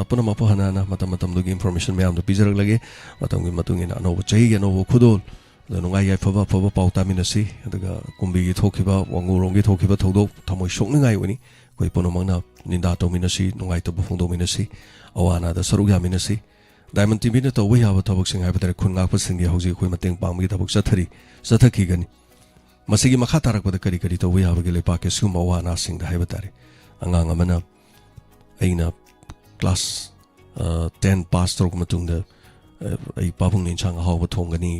Speaker 3: ꯄꯨꯝꯅꯃꯛꯄꯨ ꯍꯟꯅ ꯃꯇꯝꯗꯨꯒꯤ ꯏꯟꯐꯣꯔꯃꯦꯁꯟ ꯃꯌꯥꯝꯗꯣ ꯄꯤꯖꯔꯛꯂꯒꯦ ꯃꯇꯝꯒꯤ ꯃꯇꯨꯡ ꯏꯟꯅ ꯑꯅꯧꯕ ꯆꯍꯤꯒꯤ ꯑꯅꯧꯕ ꯈꯨꯗꯣꯜ ꯑꯗꯨ ꯅꯨꯡꯉꯥꯏ ꯌꯥꯏꯐꯕ ꯑꯐꯕ ꯄꯥꯎ ꯇꯥꯃꯤꯟꯅꯁꯤ ꯑꯗꯨꯒ ꯀꯨꯝꯕꯤꯒꯤ ꯊꯣꯛꯈꯤꯕ ꯋꯥꯡꯉꯨꯔꯣꯝꯒꯤ ꯊꯣꯛꯈꯤꯕ ꯊꯧꯗꯣꯛ ꯊꯃꯣꯏ ꯁꯣꯛꯅꯤꯡꯉꯥꯏ ꯑꯣꯏꯅꯤ ꯑꯩꯈꯣই ꯄꯨꯝꯅꯃꯛꯅ ꯅꯤꯟꯗꯥ ꯇꯧꯃꯤꯟꯅꯁꯤ ꯅꯨꯡꯉꯥꯏꯇꯕ ꯐꯣꯡꯗꯣꯛꯃꯤꯟꯅꯁꯤ ꯑꯋꯥ ꯑꯅꯥꯗ ꯁꯔꯨꯛ ꯌꯥꯃꯤꯟꯅꯁꯤ ꯗꯥꯏꯃꯟ ꯇꯤꯚꯤꯅ ꯇꯧꯕ ꯌꯥꯕ ꯊꯕꯛꯁꯤꯡ ꯍꯥꯏꯕ ꯇꯥꯔꯦ ꯈꯨꯟ ꯉꯥꯛꯄꯁꯤꯡꯒꯤ ꯍꯧꯖꯤꯛ ꯑꯩꯈꯣꯏ ꯃꯇꯦꯡ ꯄꯥꯡꯕꯒꯤ ꯊꯕꯛ ꯆꯠꯊꯈꯤꯒꯅꯤ ꯃꯁꯤꯒꯤ ꯃꯈꯥ ꯇꯥꯔꯛꯄꯗ ꯀꯔꯤ ꯇꯧꯕ ꯌꯥꯕꯒꯦ ꯂꯩꯄꯥꯛꯀꯤ ꯑꯁꯤꯒꯨꯝꯕ ꯑꯋꯥ ꯑꯅꯥꯁꯤꯡꯗ ꯍꯥꯏꯕ ꯇꯥꯔꯦ ꯑꯉꯥꯡ ꯑꯃꯅ ꯑꯩꯅ ꯀ꯭ꯂꯥꯁ 10 ꯄꯥꯁ ꯇꯧꯔꯛꯄ ꯃꯇꯨꯡꯗ ꯑꯩ ꯄꯥꯕꯨꯡꯅ ꯏꯟꯁꯥꯡ ꯑꯍꯥꯎꯕ ꯊꯣꯡꯒꯅꯤ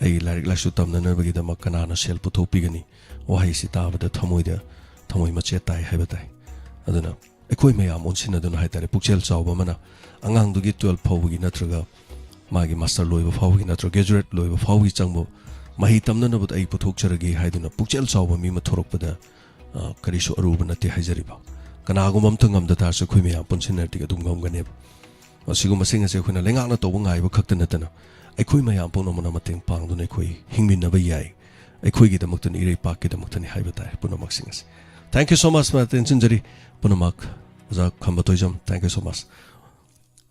Speaker 3: ꯑꯩ ꯂꯥꯏꯔꯤꯛ ꯂꯥꯏꯁꯨ ꯇꯝꯅꯅꯕꯒꯤꯗꯃꯛ ꯀꯅꯥꯅ ꯁꯦꯜ ꯄꯨꯊꯣꯛꯄꯤꯒꯅꯤ ꯋꯥꯍꯩꯁꯤ ꯇꯥꯕꯗ ꯊꯃꯣꯏ ꯃꯆꯦꯠ ꯇꯥꯏ ꯍꯥꯏꯕ ꯇꯥꯏ ꯑꯗꯨꯅ ꯑꯩꯈꯣꯏ ꯃꯌꯥꯝ ꯑꯣꯟꯁꯤꯟꯅꯗꯨꯅ ꯍꯥꯏꯇꯥꯔꯦ ꯄꯨꯛꯆꯦꯜ ꯆꯥꯎꯕ ꯑꯃꯅ ꯑꯉꯥꯡꯗꯨꯒꯤ 12 ꯐꯥꯎꯕꯒꯤ ꯅꯠꯇ꯭ꯔꯒ ꯃꯥꯒꯤ ꯃꯥꯁꯇꯔ ꯂꯣꯏꯕ ꯐꯥꯎꯕꯒꯤ ꯅꯠꯇ꯭ꯔꯒ ꯒ꯭ꯔꯦꯖꯨꯑꯦꯠ ꯂꯣꯏꯕ ꯐꯥꯎꯕꯒꯤ ꯆꯪꯕ ꯃꯍꯩ ꯇꯝꯅꯅꯕꯗ ꯑꯩ ꯄꯨꯊꯣꯛꯆꯔꯒꯦ ꯍꯥꯏꯗꯨꯅ ꯄꯨꯛꯆꯦꯜ ꯆꯥꯎꯕ ꯃꯤ ꯑꯃ ꯊꯣꯔꯛꯄꯗ ꯀꯔꯤꯁꯨ ꯑꯔꯨꯕ ꯅꯠꯇꯦ ꯍꯥꯏꯖꯔꯤꯕ ꯀꯅꯥꯒꯨꯝꯕ ꯑꯝꯇ ꯉꯝꯗ ꯇꯥꯔꯁꯨ ꯑꯩꯈꯣꯏ ꯃꯌꯥꯝ ꯄꯨꯟꯁꯤꯟꯅꯔꯗꯤ ꯑꯗꯨꯝ ꯉꯝꯒꯅꯦꯕ ꯑꯁꯤꯒꯨꯝꯕꯁꯤꯡ ꯑꯁꯤ ꯑꯩꯈꯣꯏꯅ ꯂꯩꯉꯥꯛꯅ ꯇꯧꯕ ꯉꯥꯏꯕ ꯈꯛꯇ ꯅꯠꯇꯅ ꯑꯩꯈꯣꯏ ꯃꯌꯥꯝ ꯄꯨꯝꯅꯃꯛꯅ ꯃꯇꯦꯡ ꯄꯥꯡꯗꯨꯅ ꯑꯩꯈꯣꯏ ꯍꯤꯡꯃꯤꯟꯅꯕ ꯌꯥꯏ ꯑꯩꯈꯣꯏꯒꯤꯗꯃꯛꯇꯅꯤ ꯏꯔꯩꯄꯥꯛꯀꯤꯗꯃꯛꯇꯅꯤ ꯍꯥꯏꯕ ꯇꯥꯏ ꯄꯨꯝꯅꯃꯛꯁꯤꯡ ꯑꯁꯤ ꯊꯦꯡꯛ ꯌꯨ ꯁꯣ ꯃꯆ ꯇꯦꯟꯁꯤꯟꯖꯔꯤ ꯄꯨꯝꯅꯃꯛ ꯑꯣꯖꯥ ꯈꯝꯕ ꯇꯣꯏꯖꯝ ꯊꯦꯡꯛ ꯌꯨ ꯁꯣ ꯃꯆ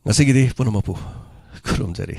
Speaker 3: ꯉꯁꯤꯒꯤꯗꯤ ꯄꯨꯝꯅꯃꯛꯄꯨ ꯈꯨꯔꯨꯝꯖꯔꯤ